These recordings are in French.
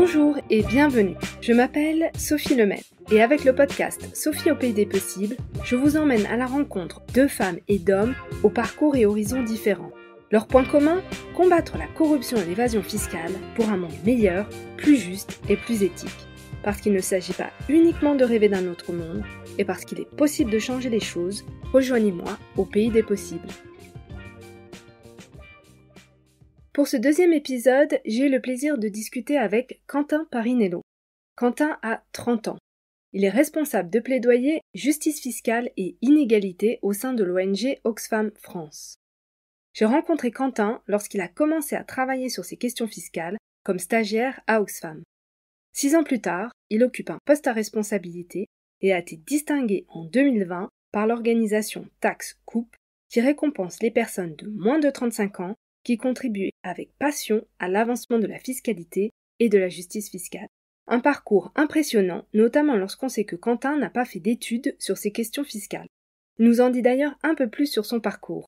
Bonjour et bienvenue, je m'appelle Sophie Lemaître et avec le podcast Sophie au pays des possibles, je vous emmène à la rencontre de femmes et d'hommes aux parcours et horizons différents. Leur point commun, combattre la corruption et l'évasion fiscale pour un monde meilleur, plus juste et plus éthique. Parce qu'il ne s'agit pas uniquement de rêver d'un autre monde, et parce qu'il est possible de changer les choses, rejoignez-moi au pays des possibles. Pour ce deuxième épisode, j'ai eu le plaisir de discuter avec Quentin Parinello. Quentin a 30 ans. Il est responsable de plaidoyer justice fiscale et inégalité au sein de l'ONG Oxfam France. J'ai rencontré Quentin lorsqu'il a commencé à travailler sur ces questions fiscales comme stagiaire à Oxfam. 6 ans plus tard, il occupe un poste à responsabilité et a été distingué en 2020 par l'organisation Tax Coup qui récompense les personnes de moins de 35 ans qui contribuent avec passion à l'avancement de la fiscalité et de la justice fiscale. Un parcours impressionnant, notamment lorsqu'on sait que Quentin n'a pas fait d'études sur ces questions fiscales. Il nous en dit d'ailleurs un peu plus sur son parcours.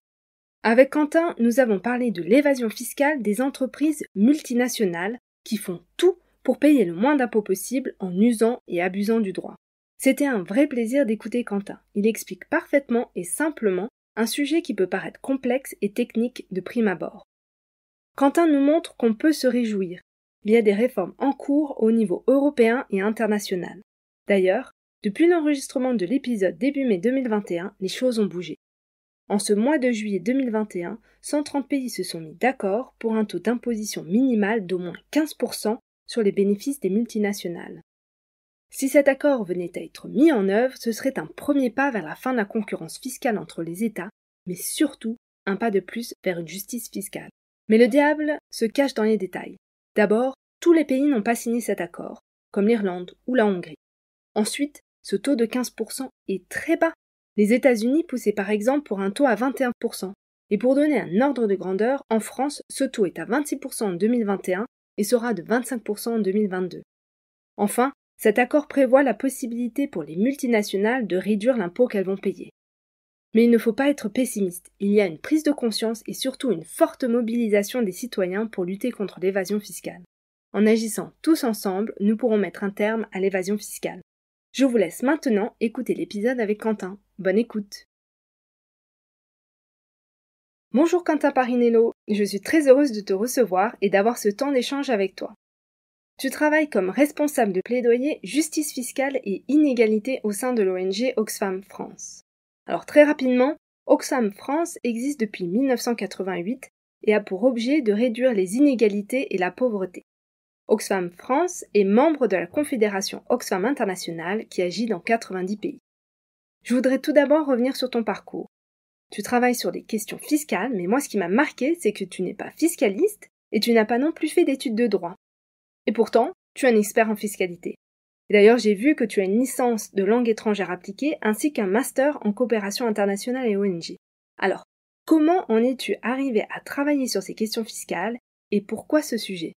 Avec Quentin, nous avons parlé de l'évasion fiscale des entreprises multinationales qui font tout pour payer le moins d'impôts possible en usant et abusant du droit. C'était un vrai plaisir d'écouter Quentin. Il explique parfaitement et simplement un sujet qui peut paraître complexe et technique de prime abord. Quentin nous montre qu'on peut se réjouir. Il y a des réformes en cours au niveau européen et international. D'ailleurs, depuis l'enregistrement de l'épisode début mai 2021, les choses ont bougé. En ce mois de juillet 2021, 130 pays se sont mis d'accord pour un taux d'imposition minimal d'au moins 15% sur les bénéfices des multinationales. Si cet accord venait à être mis en œuvre, ce serait un premier pas vers la fin de la concurrence fiscale entre les États, mais surtout un pas de plus vers une justice fiscale. Mais le diable se cache dans les détails. D'abord, tous les pays n'ont pas signé cet accord, comme l'Irlande ou la Hongrie. Ensuite, ce taux de 15% est très bas. Les États-Unis poussaient par exemple pour un taux à 21%. Et pour donner un ordre de grandeur, en France, ce taux est à 26% en 2021 et sera de 25% en 2022. Enfin, cet accord prévoit la possibilité pour les multinationales de réduire l'impôt qu'elles vont payer. Mais il ne faut pas être pessimiste, il y a une prise de conscience et surtout une forte mobilisation des citoyens pour lutter contre l'évasion fiscale. En agissant tous ensemble, nous pourrons mettre un terme à l'évasion fiscale. Je vous laisse maintenant écouter l'épisode avec Quentin. Bonne écoute. Bonjour Quentin Parinello, je suis très heureuse de te recevoir et d'avoir ce temps d'échange avec toi. Tu travailles comme responsable de plaidoyer justice fiscale et inégalité au sein de l'ONG Oxfam France. Alors très rapidement, Oxfam France existe depuis 1988 et a pour objet de réduire les inégalités et la pauvreté. Oxfam France est membre de la Confédération Oxfam Internationale qui agit dans 90 pays. Je voudrais tout d'abord revenir sur ton parcours. Tu travailles sur des questions fiscales, mais moi ce qui m'a marqué, c'est que tu n'es pas fiscaliste et tu n'as pas non plus fait d'études de droit. Et pourtant, tu es un expert en fiscalité. Et d'ailleurs, j'ai vu que tu as une licence de langue étrangère appliquée ainsi qu'un master en coopération internationale et ONG. Alors, comment en es-tu arrivé à travailler sur ces questions fiscales et pourquoi ce sujet ?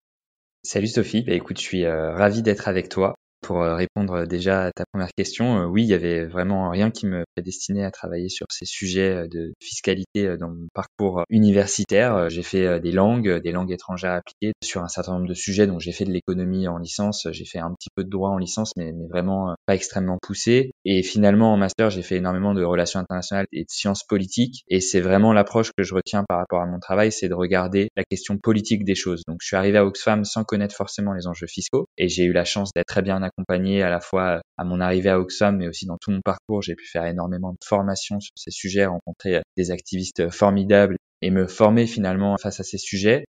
Salut Sophie, écoute, je suis ravi d'être avec toi. Pour répondre déjà à ta première question, oui, il y avait vraiment rien qui me prédestinait à travailler sur ces sujets de fiscalité dans mon parcours universitaire. J'ai fait des langues étrangères appliquées sur un certain nombre de sujets, donc j'ai fait de l'économie en licence, j'ai fait un petit peu de droit en licence, mais vraiment pas extrêmement poussé. Et finalement, en master, j'ai fait énormément de relations internationales et de sciences politiques. Et c'est vraiment l'approche que je retiens par rapport à mon travail, c'est de regarder la question politique des choses. Donc je suis arrivé à Oxfam sans connaître forcément les enjeux fiscaux, et j'ai eu la chance d'être très bien accompagné à la fois à mon arrivée à Oxfam, mais aussi dans tout mon parcours. J'ai pu faire énormément de formations sur ces sujets, rencontrer des activistes formidables et me former finalement face à ces sujets.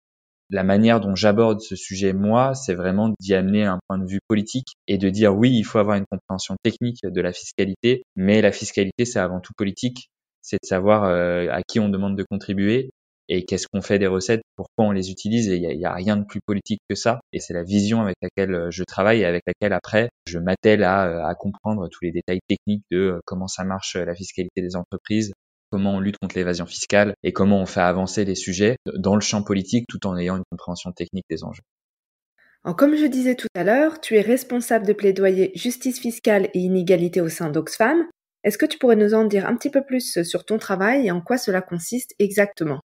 La manière dont j'aborde ce sujet, moi, c'est vraiment d'y amener un point de vue politique et de dire oui, il faut avoir une compréhension technique de la fiscalité, mais la fiscalité, c'est avant tout politique. C'est de savoir à qui on demande de contribuer et qu'est-ce qu'on fait des recettes, pourquoi on les utilise, et il y a rien de plus politique que ça. Et c'est la vision avec laquelle je travaille et avec laquelle après je m'attelle à comprendre tous les détails techniques de comment ça marche la fiscalité des entreprises, comment on lutte contre l'évasion fiscale et comment on fait avancer les sujets dans le champ politique tout en ayant une compréhension technique des enjeux. Alors, comme je disais tout à l'heure, tu es responsable de plaidoyer justice fiscale et inégalité au sein d'Oxfam. Est-ce que tu pourrais nous en dire un petit peu plus sur ton travail et en quoi cela consiste exactement ?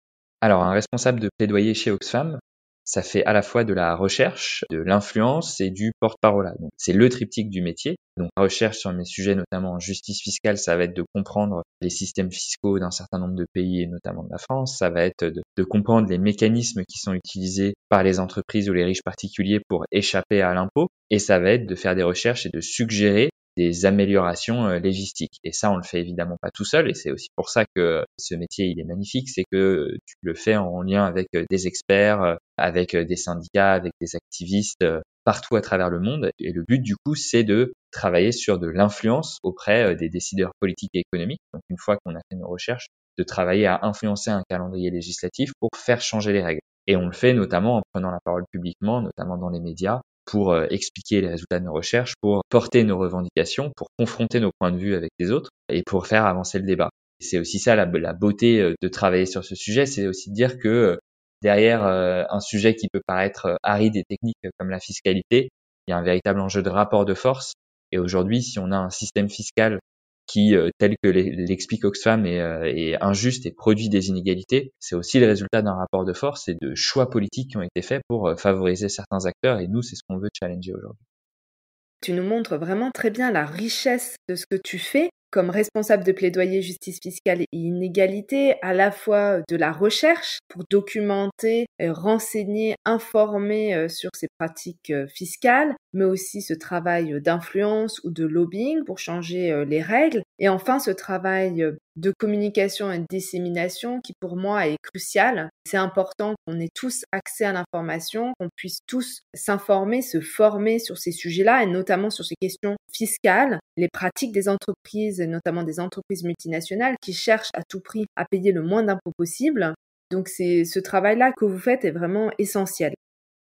Alors, un responsable de plaidoyer chez Oxfam, ça fait à la fois de la recherche, de l'influence et du porte-parole. Donc, c'est le triptyque du métier. Donc, la recherche sur mes sujets, notamment en justice fiscale, ça va être de comprendre les systèmes fiscaux d'un certain nombre de pays et notamment de la France. Ça va être de comprendre les mécanismes qui sont utilisés par les entreprises ou les riches particuliers pour échapper à l'impôt. Et ça va être de faire des recherches et de suggérer des améliorations légistiques. Et ça, on le fait évidemment pas tout seul, et c'est aussi pour ça que ce métier, il est magnifique, c'est que tu le fais en lien avec des experts, avec des syndicats, avec des activistes partout à travers le monde. Et le but, du coup, c'est de travailler sur de l'influence auprès des décideurs politiques et économiques. Donc, une fois qu'on a fait nos recherches, de travailler à influencer un calendrier législatif pour faire changer les règles. Et on le fait notamment en prenant la parole publiquement, notamment dans les médias, pour expliquer les résultats de nos recherches, pour porter nos revendications, pour confronter nos points de vue avec les autres et pour faire avancer le débat. C'est aussi ça la beauté de travailler sur ce sujet, c'est aussi de dire que derrière un sujet qui peut paraître aride et technique comme la fiscalité, il y a un véritable enjeu de rapport de force. Et aujourd'hui, si on a un système fiscal qui, tel que l'explique Oxfam, est injuste et produit des inégalités, c'est aussi le résultat d'un rapport de force et de choix politiques qui ont été faits pour favoriser certains acteurs. Et nous, c'est ce qu'on veut challenger aujourd'hui. Tu nous montres vraiment très bien la richesse de ce que tu fais comme responsable de plaidoyer justice fiscale et inégalité, à la fois de la recherche pour documenter, renseigner, informer sur ces pratiques fiscales, mais aussi ce travail d'influence ou de lobbying pour changer les règles, et enfin ce travail de communication et de dissémination qui pour moi est crucial. C'est important qu'on ait tous accès à l'information, qu'on puisse tous s'informer, se former sur ces sujets-là et notamment sur ces questions fiscales, les pratiques des entreprises, et notamment des entreprises multinationales qui cherchent à tout prix à payer le moins d'impôts possible. Donc c'est ce travail-là que vous faites est vraiment essentiel.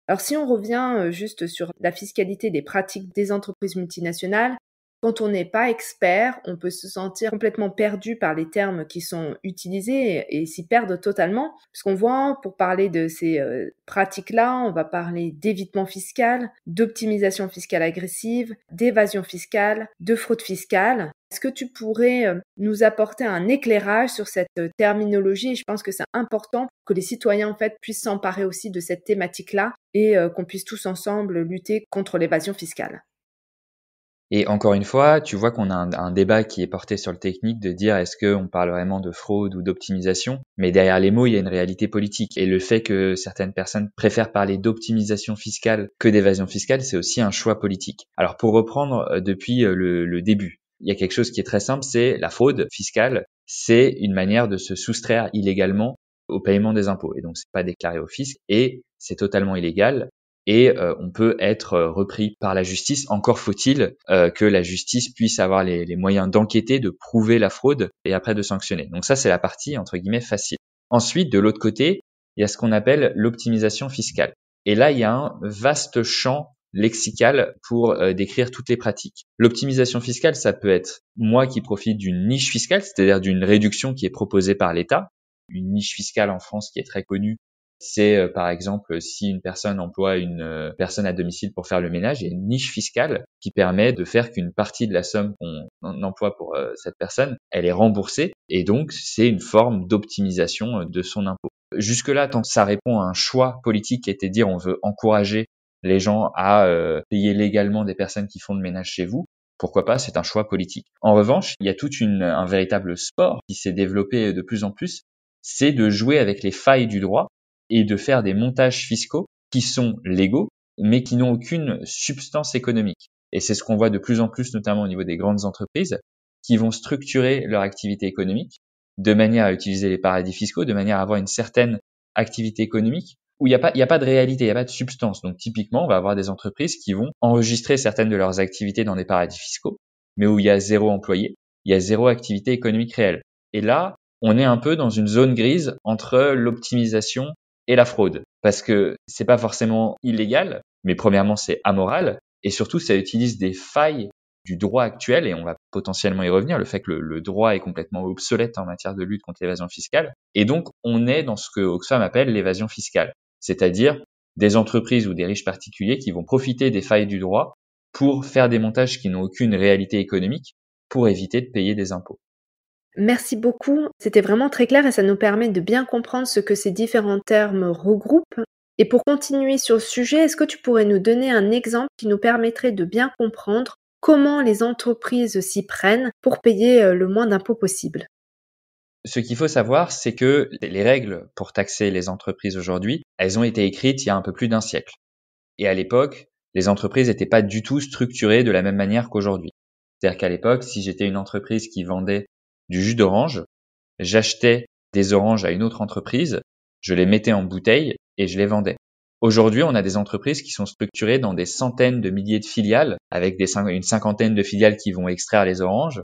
Alors si on revient juste sur la fiscalité des pratiques des entreprises multinationales, quand on n'est pas expert, on peut se sentir complètement perdu par les termes qui sont utilisés et s'y perdre totalement. Parce qu'on voit, pour parler de ces pratiques-là, on va parler d'évitement fiscal, d'optimisation fiscale agressive, d'évasion fiscale, de fraude fiscale. Est-ce que tu pourrais nous apporter un éclairage sur cette terminologie? Je pense que c'est important que les citoyens en fait puissent s'emparer aussi de cette thématique-là et qu'on puisse tous ensemble lutter contre l'évasion fiscale. Et encore une fois, tu vois qu'on a un débat qui est porté sur le technique de dire est-ce qu'on parle vraiment de fraude ou d'optimisation, mais derrière les mots, il y a une réalité politique. Et le fait que certaines personnes préfèrent parler d'optimisation fiscale que d'évasion fiscale, c'est aussi un choix politique. Alors pour reprendre depuis le début, il y a quelque chose qui est très simple, c'est la fraude fiscale, c'est une manière de se soustraire illégalement au paiement des impôts. Et donc c'est pas déclaré au fisc et c'est totalement illégal. Et on peut être repris par la justice. Encore faut-il que la justice puisse avoir les moyens d'enquêter, de prouver la fraude et après de sanctionner. Donc ça, c'est la partie entre guillemets facile. Ensuite, de l'autre côté, il y a ce qu'on appelle l'optimisation fiscale. Et là, il y a un vaste champ lexical pour décrire toutes les pratiques. L'optimisation fiscale, ça peut être moi qui profite d'une niche fiscale, c'est-à-dire d'une réduction qui est proposée par l'État. Une niche fiscale en France qui est très connue, c'est par exemple si une personne emploie une personne à domicile pour faire le ménage, il y a une niche fiscale qui permet de faire qu'une partie de la somme qu'on emploie pour cette personne, elle est remboursée et donc c'est une forme d'optimisation de son impôt. Jusque-là, tant que ça répond à un choix politique qui était de dire on veut encourager les gens à payer légalement des personnes qui font le ménage chez vous, pourquoi pas, c'est un choix politique. En revanche, il y a tout un véritable sport qui s'est développé de plus en plus, c'est de jouer avec les failles du droit et de faire des montages fiscaux qui sont légaux, mais qui n'ont aucune substance économique. Et c'est ce qu'on voit de plus en plus, notamment au niveau des grandes entreprises, qui vont structurer leur activité économique de manière à utiliser les paradis fiscaux, de manière à avoir une certaine activité économique où il n'y a pas de réalité, il n'y a pas de substance. Donc typiquement, on va avoir des entreprises qui vont enregistrer certaines de leurs activités dans des paradis fiscaux, mais où il y a 0 employé, il y a 0 activité économique réelle. Et là, on est un peu dans une zone grise entre l'optimisation et la fraude, parce que c'est pas forcément illégal, mais premièrement c'est amoral, et surtout ça utilise des failles du droit actuel, et on va potentiellement y revenir, le fait que le droit est complètement obsolète en matière de lutte contre l'évasion fiscale, et donc on est dans ce que Oxfam appelle l'évasion fiscale, c'est-à-dire des entreprises ou des riches particuliers qui vont profiter des failles du droit pour faire des montages qui n'ont aucune réalité économique, pour éviter de payer des impôts. Merci beaucoup, c'était vraiment très clair et ça nous permet de bien comprendre ce que ces différents termes regroupent. Et pour continuer sur le sujet, est-ce que tu pourrais nous donner un exemple qui nous permettrait de bien comprendre comment les entreprises s'y prennent pour payer le moins d'impôts possible? Ce qu'il faut savoir, c'est que les règles pour taxer les entreprises aujourd'hui, elles ont été écrites il y a un peu plus d'un siècle. Et à l'époque, les entreprises n'étaient pas du tout structurées de la même manière qu'aujourd'hui. C'est-à-dire qu'à l'époque, si j'étais une entreprise qui vendait du jus d'orange, j'achetais des oranges à une autre entreprise, je les mettais en bouteille et je les vendais. Aujourd'hui, on a des entreprises qui sont structurées dans des centaines de milliers de filiales, avec une cinquantaine de filiales qui vont extraire les oranges,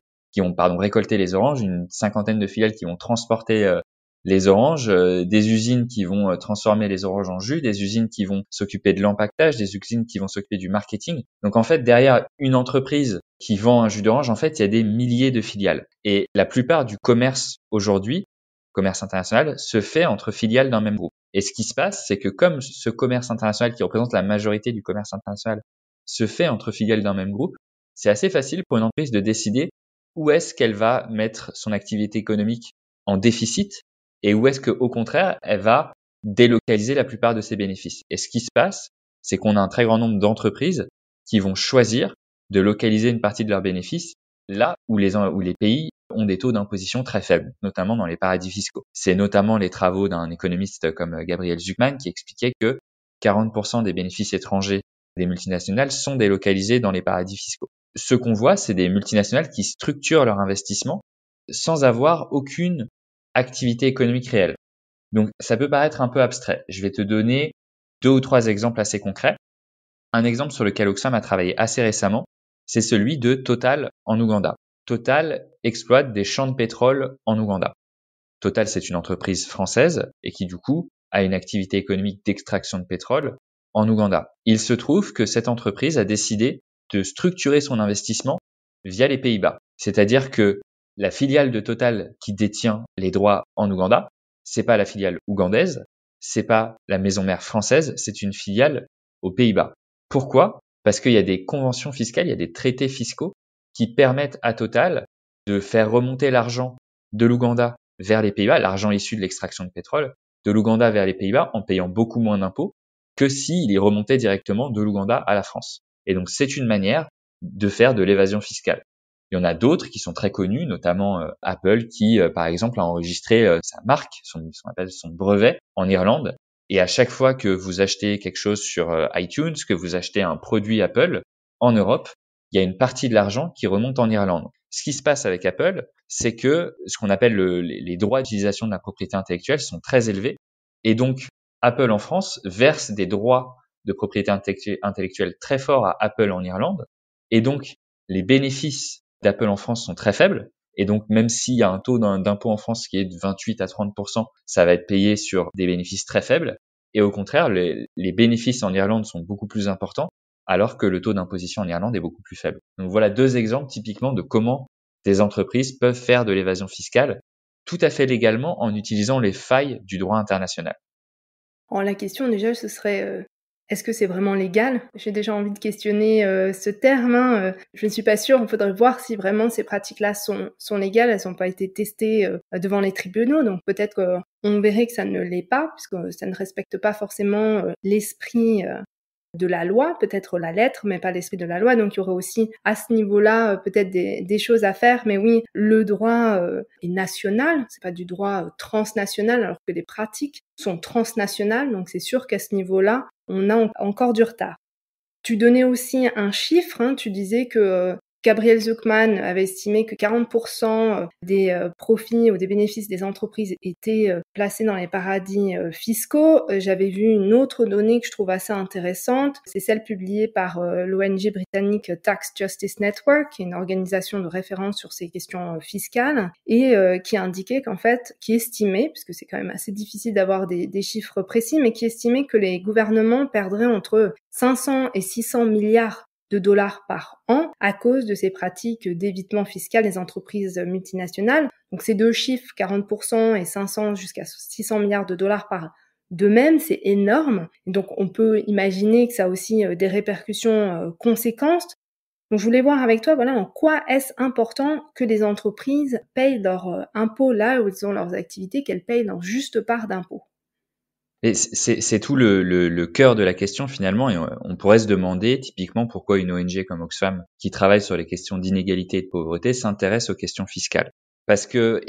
récolter les oranges, une cinquantaine de filiales qui vont transporter les oranges, des usines qui vont transformer les oranges en jus, des usines qui vont s'occuper de l'empaquetage, des usines qui vont s'occuper du marketing. Donc en fait, derrière une entreprise qui vend un jus d'orange, en fait, il y a des milliers de filiales. Et la plupart du commerce aujourd'hui, commerce international, se fait entre filiales d'un même groupe. Et ce qui se passe, c'est que comme ce commerce international qui représente la majorité du commerce international se fait entre filiales d'un même groupe, c'est assez facile pour une entreprise de décider où est-ce qu'elle va mettre son activité économique en déficit et où est-ce qu'au contraire, elle va délocaliser la plupart de ses bénéfices. Et ce qui se passe, c'est qu'on a un très grand nombre d'entreprises qui vont choisir de localiser une partie de leurs bénéfices là où les pays ont des taux d'imposition très faibles, notamment dans les paradis fiscaux. C'est notamment les travaux d'un économiste comme Gabriel Zucman qui expliquait que 40% des bénéfices étrangers des multinationales sont délocalisés dans les paradis fiscaux. Ce qu'on voit, c'est des multinationales qui structurent leur investissement sans avoir aucune activité économique réelle. Donc, ça peut paraître un peu abstrait. Je vais te donner 2 ou 3 exemples assez concrets. Un exemple sur lequel Oxfam a travaillé assez récemment, c'est celui de Total en Ouganda. Total exploite des champs de pétrole en Ouganda. Total, c'est une entreprise française et qui, du coup, a une activité économique d'extraction de pétrole en Ouganda. Il se trouve que cette entreprise a décidé de structurer son investissement via les Pays-Bas. C'est-à-dire que la filiale de Total qui détient les droits en Ouganda, c'est pas la filiale ougandaise, c'est pas la maison mère française, c'est une filiale aux Pays-Bas. Pourquoi? Parce qu'il y a des conventions fiscales, il y a des traités fiscaux qui permettent à Total de faire remonter l'argent de l'Ouganda vers les Pays-Bas, l'argent issu de l'extraction de pétrole, de l'Ouganda vers les Pays-Bas en payant beaucoup moins d'impôts que s'il est remonté directement de l'Ouganda à la France. Et donc, c'est une manière de faire de l'évasion fiscale. Il y en a d'autres qui sont très connus, notamment Apple, qui, par exemple, a enregistré sa marque, son brevet en Irlande. Et à chaque fois que vous achetez quelque chose sur iTunes, que vous achetez un produit Apple en Europe, il y a une partie de l'argent qui remonte en Irlande. Ce qui se passe avec Apple, c'est que ce qu'on appelle les droits d'utilisation de la propriété intellectuelle sont très élevés. Et donc, Apple en France verse des droits de propriété intellectuelle très forts à Apple en Irlande. Et donc, les bénéfices d'Apple en France sont très faibles. Et donc, même s'il y a un taux d'impôt en France qui est de 28 à 30%, ça va être payé sur des bénéfices très faibles. Et au contraire, les bénéfices en Irlande sont beaucoup plus importants, alors que le taux d'imposition en Irlande est beaucoup plus faible. Donc voilà 2 exemples typiquement de comment des entreprises peuvent faire de l'évasion fiscale tout à fait légalement en utilisant les failles du droit international. Alors la question déjà, ce serait est-ce que c'est vraiment légal? J'ai déjà envie de questionner ce terme. Je ne suis pas sûre. Il faudrait voir si vraiment ces pratiques-là sont légales. Elles n'ont pas été testées devant les tribunaux. Donc peut-être qu'on verrait que ça ne l'est pas, puisque ça ne respecte pas forcément l'esprit de la loi, peut-être la lettre, mais pas l'esprit de la loi. Donc il y aurait aussi à ce niveau-là peut-être des choses à faire. Mais oui, le droit est national, c'est pas du droit transnational, alors que les pratiques sont transnationales. Donc c'est sûr qu'à ce niveau-là, on a encore du retard. Tu donnais aussi un chiffre, tu disais que Gabriel Zucman avait estimé que 40% des profits ou des bénéfices des entreprises étaient placés dans les paradis fiscaux. J'avais vu une autre donnée que je trouve assez intéressante. C'est celle publiée par l'ONG britannique Tax Justice Network, qui est une organisation de référence sur ces questions fiscales, et qui indiquait qui estimait, puisque c'est quand même assez difficile d'avoir des chiffres précis, mais qui estimait que les gouvernements perdraient entre 500 et 600 milliards de dollars par an à cause de ces pratiques d'évitement fiscal des entreprises multinationales. Donc ces deux chiffres, 40% et 500 jusqu'à 600 milliards de dollars par de même, c'est énorme. Et donc on peut imaginer que ça a aussi des répercussions conséquentes. Donc je voulais voir avec toi, en quoi est-ce important que les entreprises payent leurs impôts là où elles ont leurs activités, qu'elles payent leur juste part d'impôts. Et c'est tout le cœur de la question finalement, et on pourrait se demander typiquement pourquoi une ONG comme Oxfam, qui travaille sur les questions d'inégalité et de pauvreté, s'intéresse aux questions fiscales. Parce que,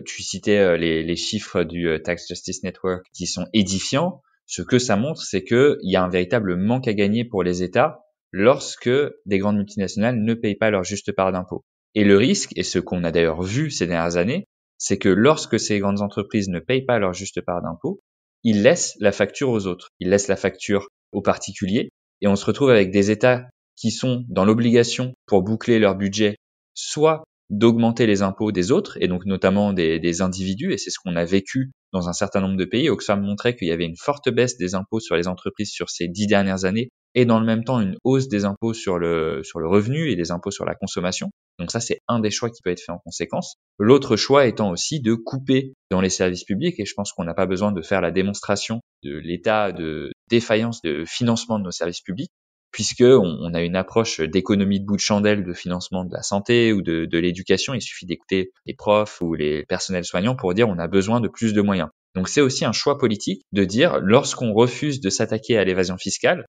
tu citais les chiffres du Tax Justice Network qui sont édifiants, ce que ça montre, c'est qu'il y a un véritable manque à gagner pour les États lorsque des grandes multinationales ne payent pas leur juste part d'impôts. Et le risque, et ce qu'on a d'ailleurs vu ces dernières années, c'est que lorsque ces grandes entreprises ne payent pas leur juste part d'impôts, ils laissent la facture aux autres, ils laissent la facture aux particuliers, et on se retrouve avec des États qui sont dans l'obligation, pour boucler leur budget, soit d'augmenter les impôts des autres, et donc notamment des individus, et c'est ce qu'on a vécu dans un certain nombre de pays. Oxfam montrait qu'il y avait une forte baisse des impôts sur les entreprises sur ces 10 dernières années, et dans le même temps une hausse des impôts sur le revenu et des impôts sur la consommation. Donc ça, c'est un des choix qui peut être fait en conséquence. L'autre choix étant aussi de couper dans les services publics, et je pense qu'on n'a pas besoin de faire la démonstration de l'état de défaillance de financement de nos services publics, puisque on a une approche d'économie de bout de chandelle de financement de la santé ou de l'éducation. Il suffit d'écouter les profs ou les personnels soignants pour dire on a besoin de plus de moyens. Donc c'est aussi un choix politique de dire lorsqu'on refuse de s'attaquer à l'évasion fiscale,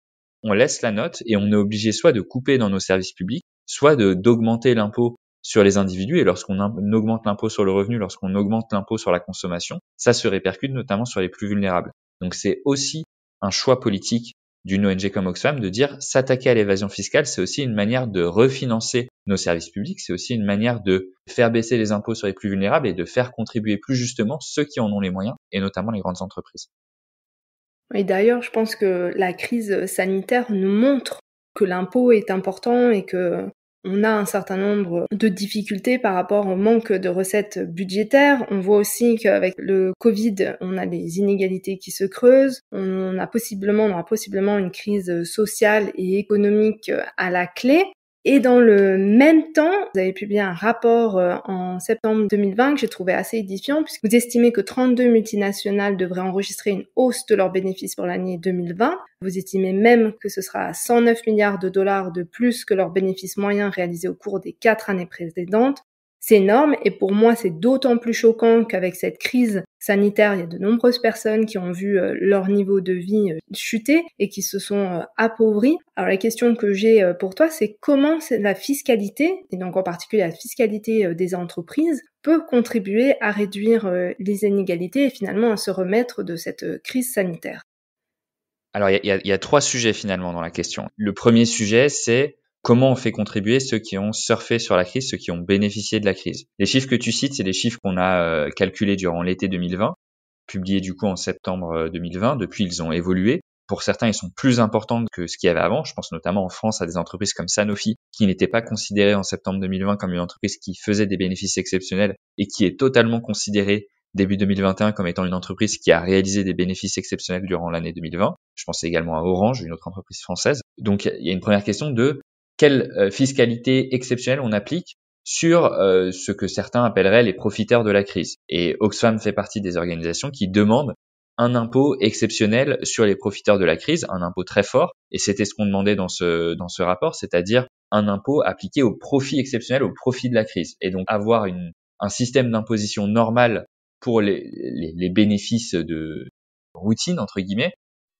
on laisse la note et on est obligé soit de couper dans nos services publics, soit d'augmenter l'impôt sur les individus. Et lorsqu'on augmente l'impôt sur le revenu, lorsqu'on augmente l'impôt sur la consommation, ça se répercute notamment sur les plus vulnérables. Donc c'est aussi un choix politique d'une ONG comme Oxfam de dire s'attaquer à l'évasion fiscale, c'est aussi une manière de refinancer nos services publics, c'est aussi une manière de faire baisser les impôts sur les plus vulnérables et de faire contribuer plus justement ceux qui en ont les moyens, et notamment les grandes entreprises. Et d'ailleurs, je pense que la crise sanitaire nous montre que l'impôt est important et que on a un certain nombre de difficultés par rapport au manque de recettes budgétaires. On voit aussi qu'avec le Covid, on a des inégalités qui se creusent. On aura possiblement une crise sociale et économique à la clé. Et dans le même temps, vous avez publié un rapport en septembre 2020 que j'ai trouvé assez édifiant, puisque vous estimez que 32 multinationales devraient enregistrer une hausse de leurs bénéfices pour l'année 2020. Vous estimez même que ce sera 109 milliards de dollars de plus que leurs bénéfices moyens réalisés au cours des 4 années précédentes. C'est énorme, et pour moi, c'est d'autant plus choquant qu'avec cette crise sanitaire, il y a de nombreuses personnes qui ont vu leur niveau de vie chuter et qui se sont appauvries. Alors la question que j'ai pour toi, c'est comment la fiscalité, et donc en particulier la fiscalité des entreprises, peut contribuer à réduire les inégalités et finalement à se remettre de cette crise sanitaire. Alors il y a 3 sujets finalement dans la question. Le premier sujet, c'est comment on fait contribuer ceux qui ont surfé sur la crise, ceux qui ont bénéficié de la crise. Les chiffres que tu cites, c'est des chiffres qu'on a calculés durant l'été 2020, publiés du coup en septembre 2020. Depuis, ils ont évolué. Pour certains, ils sont plus importants que ce qu'il y avait avant. Je pense notamment en France à des entreprises comme Sanofi, qui n'étaient pas considérées en septembre 2020 comme une entreprise qui faisait des bénéfices exceptionnels et qui est totalement considérée début 2021 comme étant une entreprise qui a réalisé des bénéfices exceptionnels durant l'année 2020. Je pense également à Orange, une autre entreprise française. Donc, il y a une première question de quelle fiscalité exceptionnelle on applique sur ce que certains appelleraient les profiteurs de la crise. Et Oxfam fait partie des organisations qui demandent un impôt exceptionnel sur les profiteurs de la crise, un impôt très fort, et c'était ce qu'on demandait dans ce rapport, c'est-à-dire un impôt appliqué au profit exceptionnel, au profit de la crise, et donc avoir un système d'imposition normal pour les bénéfices de routine, entre guillemets,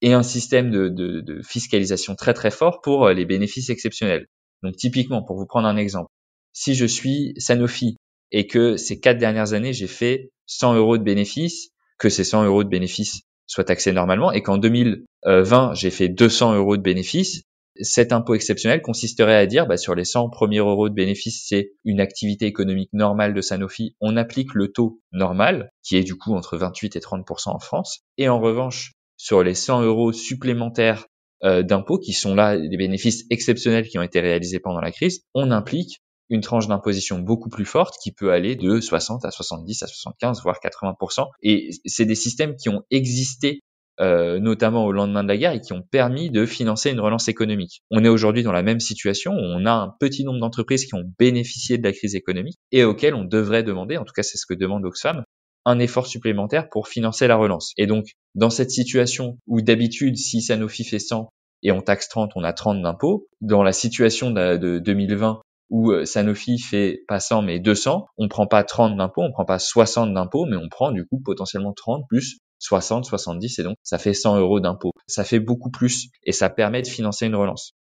et un système de fiscalisation très très fort pour les bénéfices exceptionnels. Donc typiquement, pour vous prendre un exemple, si je suis Sanofi et que ces 4 dernières années, j'ai fait 100 euros de bénéfices, que ces 100 euros de bénéfices soient taxés normalement, et qu'en 2020, j'ai fait 200 euros de bénéfices, cet impôt exceptionnel consisterait à dire, sur les 100 premiers euros de bénéfices, c'est une activité économique normale de Sanofi, on applique le taux normal, qui est du coup entre 28 et 30% en France, et en revanche, sur les 100 euros supplémentaires d'impôts, qui sont là des bénéfices exceptionnels qui ont été réalisés pendant la crise, on implique une tranche d'imposition beaucoup plus forte qui peut aller de 60 à 70 à 75, voire 80%. Et c'est des systèmes qui ont existé notamment au lendemain de la guerre et qui ont permis de financer une relance économique. On est aujourd'hui dans la même situation où on a un petit nombre d'entreprises qui ont bénéficié de la crise économique et auxquelles on devrait demander, en tout cas c'est ce que demande Oxfam, un effort supplémentaire pour financer la relance. Et donc, dans cette situation où d'habitude, si Sanofi fait 100 et on taxe 30, on a 30 d'impôts, dans la situation de 2020 où Sanofi fait pas 100 mais 200, on prend pas 30 d'impôts, on prend pas 60 d'impôts, mais on prend du coup potentiellement 30 plus 60, 70 et donc ça fait 100 € d'impôt. Ça fait beaucoup plus et ça permet de financer une relance.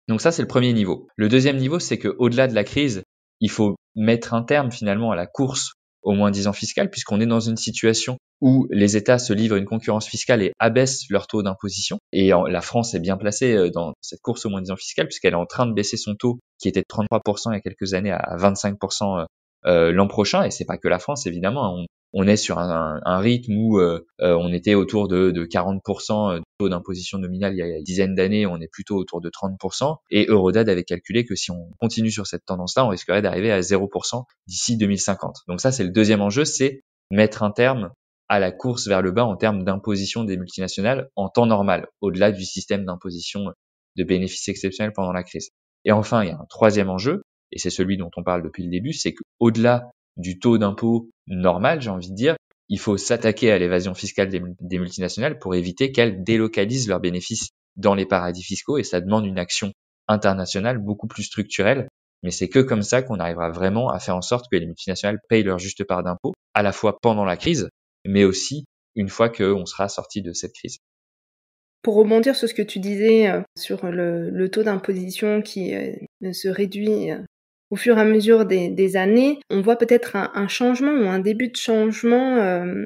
Donc ça, c'est le premier niveau. Le deuxième niveau, c'est qu'au-delà de la crise, il faut mettre un terme finalement à la course au moins-disant fiscal puisqu'on est dans une situation où les États se livrent une concurrence fiscale et abaissent leur taux d'imposition. Et la France est bien placée dans cette course au moins-disant fiscal puisqu'elle est en train de baisser son taux qui était de 33% il y a quelques années à 25% l'an prochain. Et c'est pas que la France, évidemment. On est sur un rythme où on était autour de 40% de taux d'imposition nominale il y a une dizaine d'années, on est plutôt autour de 30%. Et Eurodad avait calculé que si on continue sur cette tendance-là, on risquerait d'arriver à 0% d'ici 2050. Donc ça, c'est le deuxième enjeu, c'est mettre un terme à la course vers le bas en termes d'imposition des multinationales en temps normal, au-delà du système d'imposition de bénéfices exceptionnels pendant la crise. Et enfin, il y a un troisième enjeu, et c'est celui dont on parle depuis le début, c'est qu'au-delà du taux d'impôt normal, j'ai envie de dire, il faut s'attaquer à l'évasion fiscale des multinationales pour éviter qu'elles délocalisent leurs bénéfices dans les paradis fiscaux et ça demande une action internationale beaucoup plus structurelle. Mais c'est que comme ça qu'on arrivera vraiment à faire en sorte que les multinationales payent leur juste part d'impôt, à la fois pendant la crise, mais aussi une fois qu'on sera sorti de cette crise. Pour rebondir sur ce que tu disais sur le taux d'imposition qui se réduit au fur et à mesure des années, on voit peut-être un changement ou un début de changement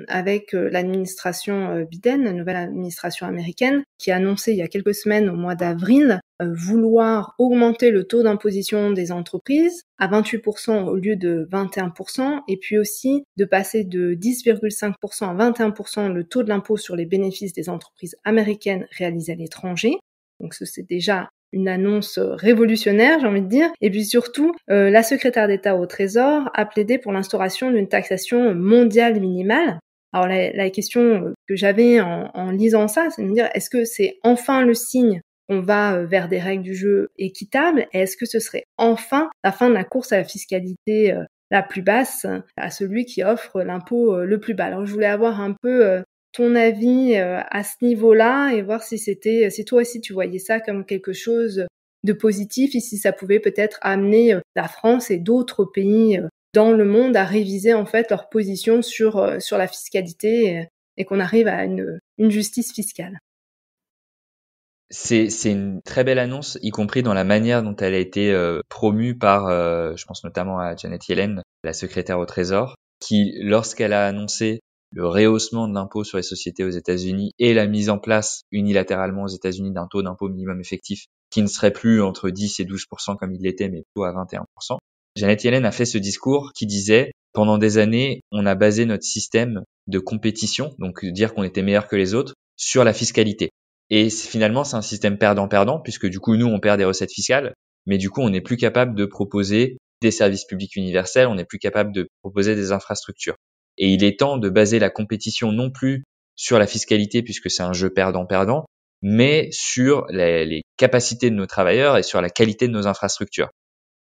avec l'administration Biden, la nouvelle administration américaine, qui a annoncé il y a quelques semaines, au mois d'avril, vouloir augmenter le taux d'imposition des entreprises à 28% au lieu de 21%, et puis aussi de passer de 10,5% à 21% le taux de l'impôt sur les bénéfices des entreprises américaines réalisées à l'étranger. Donc c'est déjà une annonce révolutionnaire, j'ai envie de dire. Et puis surtout, la secrétaire d'État au Trésor a plaidé pour l'instauration d'une taxation mondiale minimale. Alors la question que j'avais en lisant ça, c'est de me dire, est-ce que c'est enfin le signe qu'on va vers des règles du jeu équitables et est-ce que ce serait enfin la fin de la course à la fiscalité la plus basse à celui qui offre l'impôt le plus bas? Alors je voulais avoir un peu ton avis à ce niveau-là et voir si toi aussi tu voyais ça comme quelque chose de positif et si ça pouvait peut-être amener la France et d'autres pays dans le monde à réviser en fait leur position sur la fiscalité et qu'on arrive à une justice fiscale. C'est une très belle annonce, y compris dans la manière dont elle a été promue par, je pense notamment à Janet Yellen, la secrétaire au Trésor, qui, lorsqu'elle a annoncé le rehaussement de l'impôt sur les sociétés aux États-Unis et la mise en place unilatéralement aux États-Unis d'un taux d'impôt minimum effectif qui ne serait plus entre 10 et 12% comme il l'était, mais plutôt à 21%. Janet Yellen a fait ce discours qui disait « Pendant des années, on a basé notre système de compétition, donc dire qu'on était meilleur que les autres, sur la fiscalité. Et finalement, c'est un système perdant-perdant, puisque du coup, nous, on perd des recettes fiscales, mais du coup, on n'est plus capable de proposer des services publics universels, on n'est plus capable de proposer des infrastructures. Et il est temps de baser la compétition non plus sur la fiscalité, puisque c'est un jeu perdant-perdant, mais sur les capacités de nos travailleurs et sur la qualité de nos infrastructures.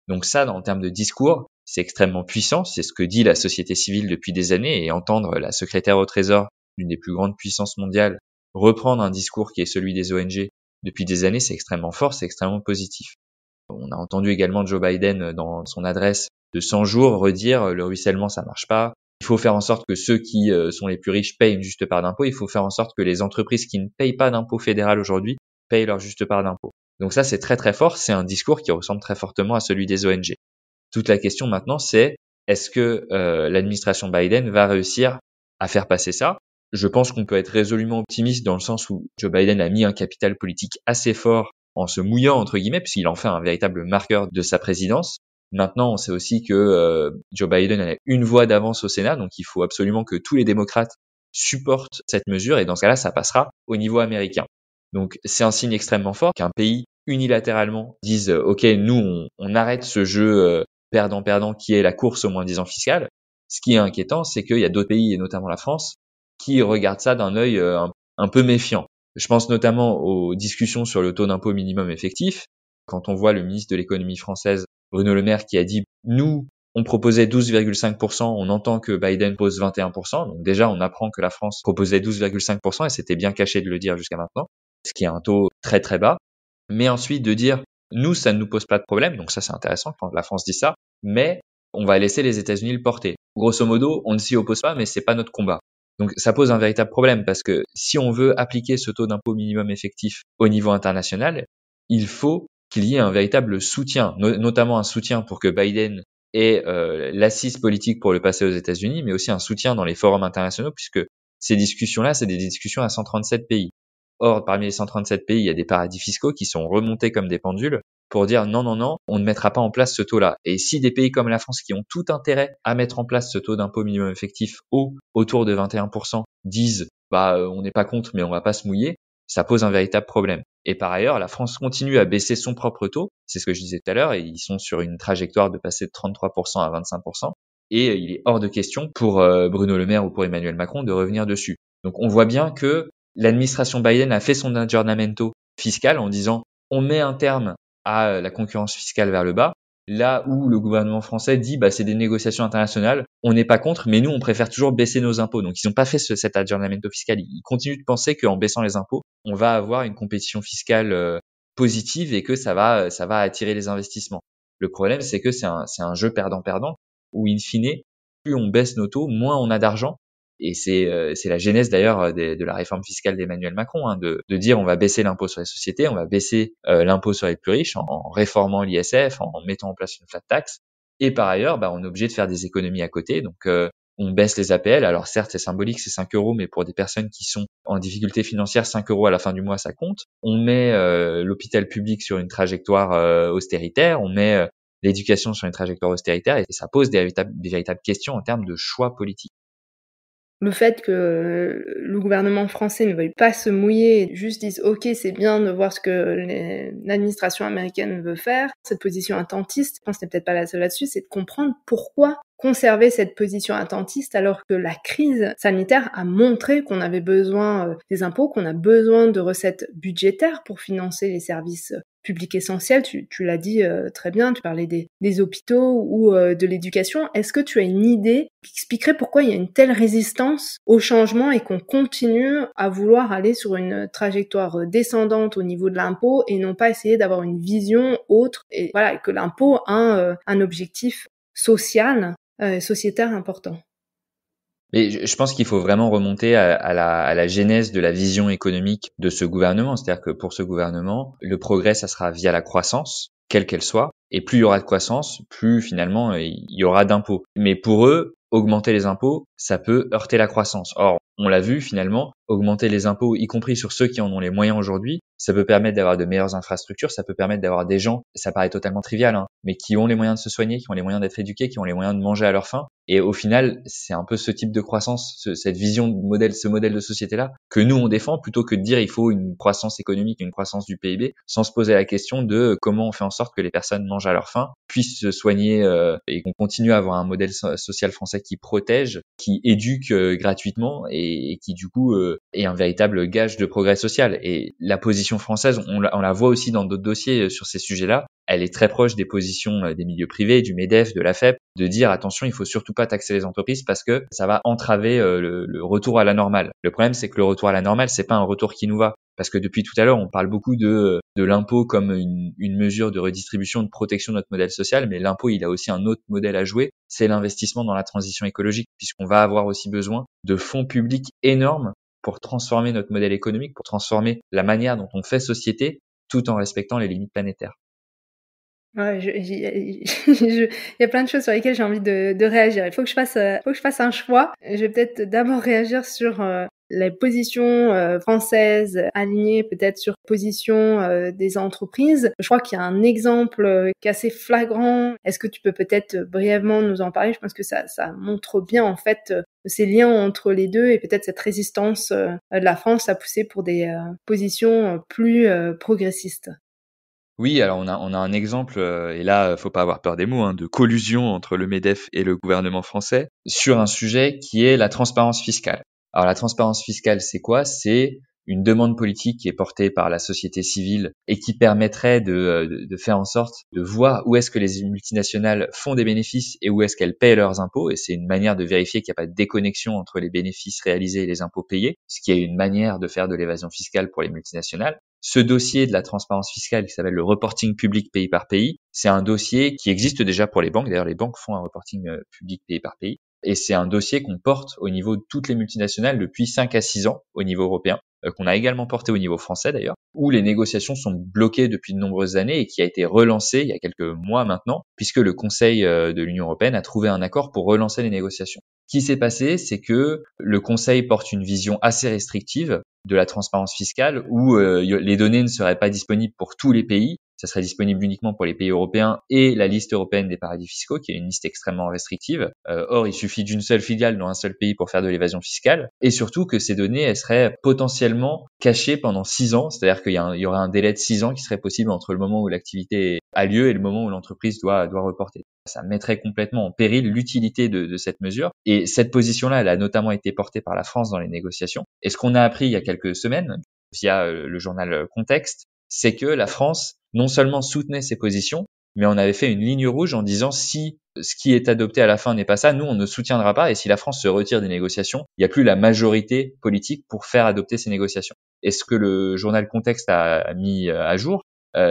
Donc ça, en termes de discours, c'est extrêmement puissant, c'est ce que dit la société civile depuis des années, et entendre la secrétaire au Trésor d'une des plus grandes puissances mondiales reprendre un discours qui est celui des ONG depuis des années, c'est extrêmement fort, c'est extrêmement positif. On a entendu également Joe Biden dans son adresse de 100 jours redire le ruissellement ça marche pas, il faut faire en sorte que ceux qui sont les plus riches payent une juste part d'impôt, il faut faire en sorte que les entreprises qui ne payent pas d'impôt fédéral aujourd'hui payent leur juste part d'impôt. Donc ça c'est très très fort, c'est un discours qui ressemble très fortement à celui des ONG. Toute la question maintenant c'est est-ce que l'administration Biden va réussir à faire passer ça? Je pense qu'on peut être résolument optimiste dans le sens où Joe Biden a mis un capital politique assez fort en se mouillant entre guillemets puisqu'il en fait un véritable marqueur de sa présidence. Maintenant, on sait aussi que Joe Biden a une voix d'avance au Sénat, donc il faut absolument que tous les démocrates supportent cette mesure et dans ce cas-là, ça passera au niveau américain. Donc c'est un signe extrêmement fort qu'un pays unilatéralement dise OK, nous on arrête ce jeu perdant-perdant qui est la course au moins-disant fiscal. Ce qui est inquiétant, c'est qu'il y a d'autres pays et notamment la France qui regardent ça d'un œil un peu méfiant. Je pense notamment aux discussions sur le taux d'impôt minimum effectif. Quand on voit le ministre de l'économie française, Bruno Le Maire, qui a dit « Nous, on proposait 12,5%, on entend que Biden pose 21%. » Donc déjà, on apprend que la France proposait 12,5% et c'était bien caché de le dire jusqu'à maintenant, ce qui est un taux très très bas. Mais ensuite de dire « Nous, ça ne nous pose pas de problème. » Donc ça, c'est intéressant quand la France dit ça. Mais on va laisser les États-Unis le porter. Grosso modo, on ne s'y oppose pas, mais c'est pas notre combat. Donc ça pose un véritable problème parce que si on veut appliquer ce taux d'impôt minimum effectif au niveau international, il faut qu'il y ait un véritable soutien, notamment un soutien pour que Biden ait l'assise politique pour le passer aux États-Unis, mais aussi un soutien dans les forums internationaux puisque ces discussions-là, c'est des discussions à 137 pays. Or, parmi les 137 pays, il y a des paradis fiscaux qui sont remontés comme des pendules pour dire non, non, non, on ne mettra pas en place ce taux-là. Et si des pays comme la France qui ont tout intérêt à mettre en place ce taux d'impôt minimum effectif autour de 21% disent on n'est pas contre mais on va pas se mouiller, ça pose un véritable problème. Et par ailleurs, la France continue à baisser son propre taux, c'est ce que je disais tout à l'heure, et ils sont sur une trajectoire de passer de 33% à 25%, et il est hors de question pour Bruno Le Maire ou pour Emmanuel Macron de revenir dessus. Donc on voit bien que l'administration Biden a fait son aggiornamento fiscal en disant on met un terme à la concurrence fiscale vers le bas, là où le gouvernement français dit c'est des négociations internationales, on n'est pas contre, mais nous on préfère toujours baisser nos impôts. Donc ils n'ont pas fait cet aggiornamento fiscal, ils continuent de penser qu'en baissant les impôts, on va avoir une compétition fiscale positive et que ça va attirer les investissements. Le problème c'est que c'est un jeu perdant-perdant où in fine, plus on baisse nos taux, moins on a d'argent. Et c'est la genèse d'ailleurs de la réforme fiscale d'Emmanuel Macron, de dire on va baisser l'impôt sur les sociétés, on va baisser l'impôt sur les plus riches en réformant l'ISF, en mettant en place une flat tax. Et par ailleurs, on est obligé de faire des économies à côté. Donc on baisse les APL. Alors certes, c'est symbolique, c'est 5 euros, mais pour des personnes qui sont en difficulté financière, 5 euros à la fin du mois, ça compte. On met l'hôpital public sur une trajectoire austéritaire, on met l'éducation sur une trajectoire austéritaire, et ça pose des véritables questions en termes de choix politiques. Le fait que le gouvernement français ne veuille pas se mouiller, juste dise ok, c'est bien de voir ce que l'administration américaine veut faire, cette position attentiste, je pense que n'est peut-être pas la seule là-dessus, c'est de comprendre pourquoi conserver cette position attentiste alors que la crise sanitaire a montré qu'on avait besoin des impôts, qu'on a besoin de recettes budgétaires pour financer les services publics essentiels. Tu l'as dit très bien, tu parlais des hôpitaux ou de l'éducation. Est-ce que tu as une idée qui expliquerait pourquoi il y a une telle résistance au changement et qu'on continue à vouloir aller sur une trajectoire descendante au niveau de l'impôt et non pas essayer d'avoir une vision autre, et voilà, que l'impôt a un objectif social, sociétaire important. Mais je pense qu'il faut vraiment remonter à la genèse de la vision économique de ce gouvernement. C'est-à-dire que pour ce gouvernement, le progrès, ça sera via la croissance, quelle qu'elle soit. Et plus il y aura de croissance, plus finalement il y aura d'impôts. Mais pour eux, augmenter les impôts, ça peut heurter la croissance. Or, on l'a vu finalement, augmenter les impôts, y compris sur ceux qui en ont les moyens aujourd'hui, ça peut permettre d'avoir de meilleures infrastructures, ça peut permettre d'avoir des gens, ça paraît totalement trivial, mais qui ont les moyens de se soigner, qui ont les moyens d'être éduqués, qui ont les moyens de manger à leur faim. Et au final, c'est un peu ce type de croissance, cette vision de modèle, ce modèle de société-là, que nous on défend, plutôt que de dire il faut une croissance économique, une croissance du PIB, sans se poser la question de comment on fait en sorte que les personnes mangent à leur faim, puissent se soigner et qu'on continue à avoir un modèle social français qui protège, qui éduque gratuitement et qui du coup est un véritable gage de progrès social. Et la position française, on la voit aussi dans d'autres dossiers sur ces sujets-là, elle est très proche des positions des milieux privés, du MEDEF, de l'AFEP, de dire attention, il faut surtout pas taxer les entreprises parce que ça va entraver le retour à la normale. Le problème, c'est que le retour à la normale, c'est pas un retour qui nous va. Parce que depuis tout à l'heure, on parle beaucoup de l'impôt comme une mesure de redistribution, de protection de notre modèle social, mais l'impôt, il a aussi un autre modèle à jouer, c'est l'investissement dans la transition écologique, puisqu'on va avoir aussi besoin de fonds publics énormes pour transformer notre modèle économique, pour transformer la manière dont on fait société, tout en respectant les limites planétaires. Ouais, il y a plein de choses sur lesquelles j'ai envie de réagir. Il faut que je fasse un choix. Je vais peut-être d'abord réagir sur les positions françaises alignées peut-être sur position des entreprises. Je crois qu'il y a un exemple qui est assez flagrant. Est-ce que tu peux peut-être brièvement nous en parler? Je pense que ça montre bien en fait ces liens entre les deux et peut-être cette résistance de la France à pousser pour des positions plus progressistes. Oui, alors on a un exemple, et là, faut pas avoir peur des mots, de collusion entre le MEDEF et le gouvernement français sur un sujet qui est la transparence fiscale. Alors la transparence fiscale, c'est quoi? C'est une demande politique qui est portée par la société civile et qui permettrait de faire en sorte de voir où est-ce que les multinationales font des bénéfices et où est-ce qu'elles paient leurs impôts. Et c'est une manière de vérifier qu'il n'y a pas de déconnexion entre les bénéfices réalisés et les impôts payés, ce qui est une manière de faire de l'évasion fiscale pour les multinationales. Ce dossier de la transparence fiscale qui s'appelle le reporting public pays par pays, c'est un dossier qui existe déjà pour les banques. D'ailleurs, les banques font un reporting public pays par pays. Et c'est un dossier qu'on porte au niveau de toutes les multinationales depuis 5 à 6 ans au niveau européen, qu'on a également porté au niveau français d'ailleurs, où les négociations sont bloquées depuis de nombreuses années et qui a été relancé il y a quelques mois maintenant, puisque le Conseil de l'Union européenne a trouvé un accord pour relancer les négociations. Ce qui s'est passé, c'est que le Conseil porte une vision assez restrictive de la transparence fiscale, où les données ne seraient pas disponibles pour tous les pays, ça serait disponible uniquement pour les pays européens et la liste européenne des paradis fiscaux, qui est une liste extrêmement restrictive. Or, il suffit d'une seule filiale dans un seul pays pour faire de l'évasion fiscale, et surtout que ces données, elles seraient potentiellement cachées pendant 6 ans, c'est-à-dire qu'il y aurait un délai de 6 ans qui serait possible entre le moment où l'activité a lieu et le moment où l'entreprise doit reporter. Ça mettrait complètement en péril l'utilité de cette mesure, et cette position-là, elle a notamment été portée par la France dans les négociations. Et ce qu'on a appris il y a quelques semaines, via le journal Contexte, c'est que la France non seulement soutenait ses positions, mais on avait fait une ligne rouge en disant si ce qui est adopté à la fin n'est pas ça, nous on ne soutiendra pas, et si la France se retire des négociations, il n'y a plus la majorité politique pour faire adopter ces négociations. Et ce que le journal Contexte a mis à jour,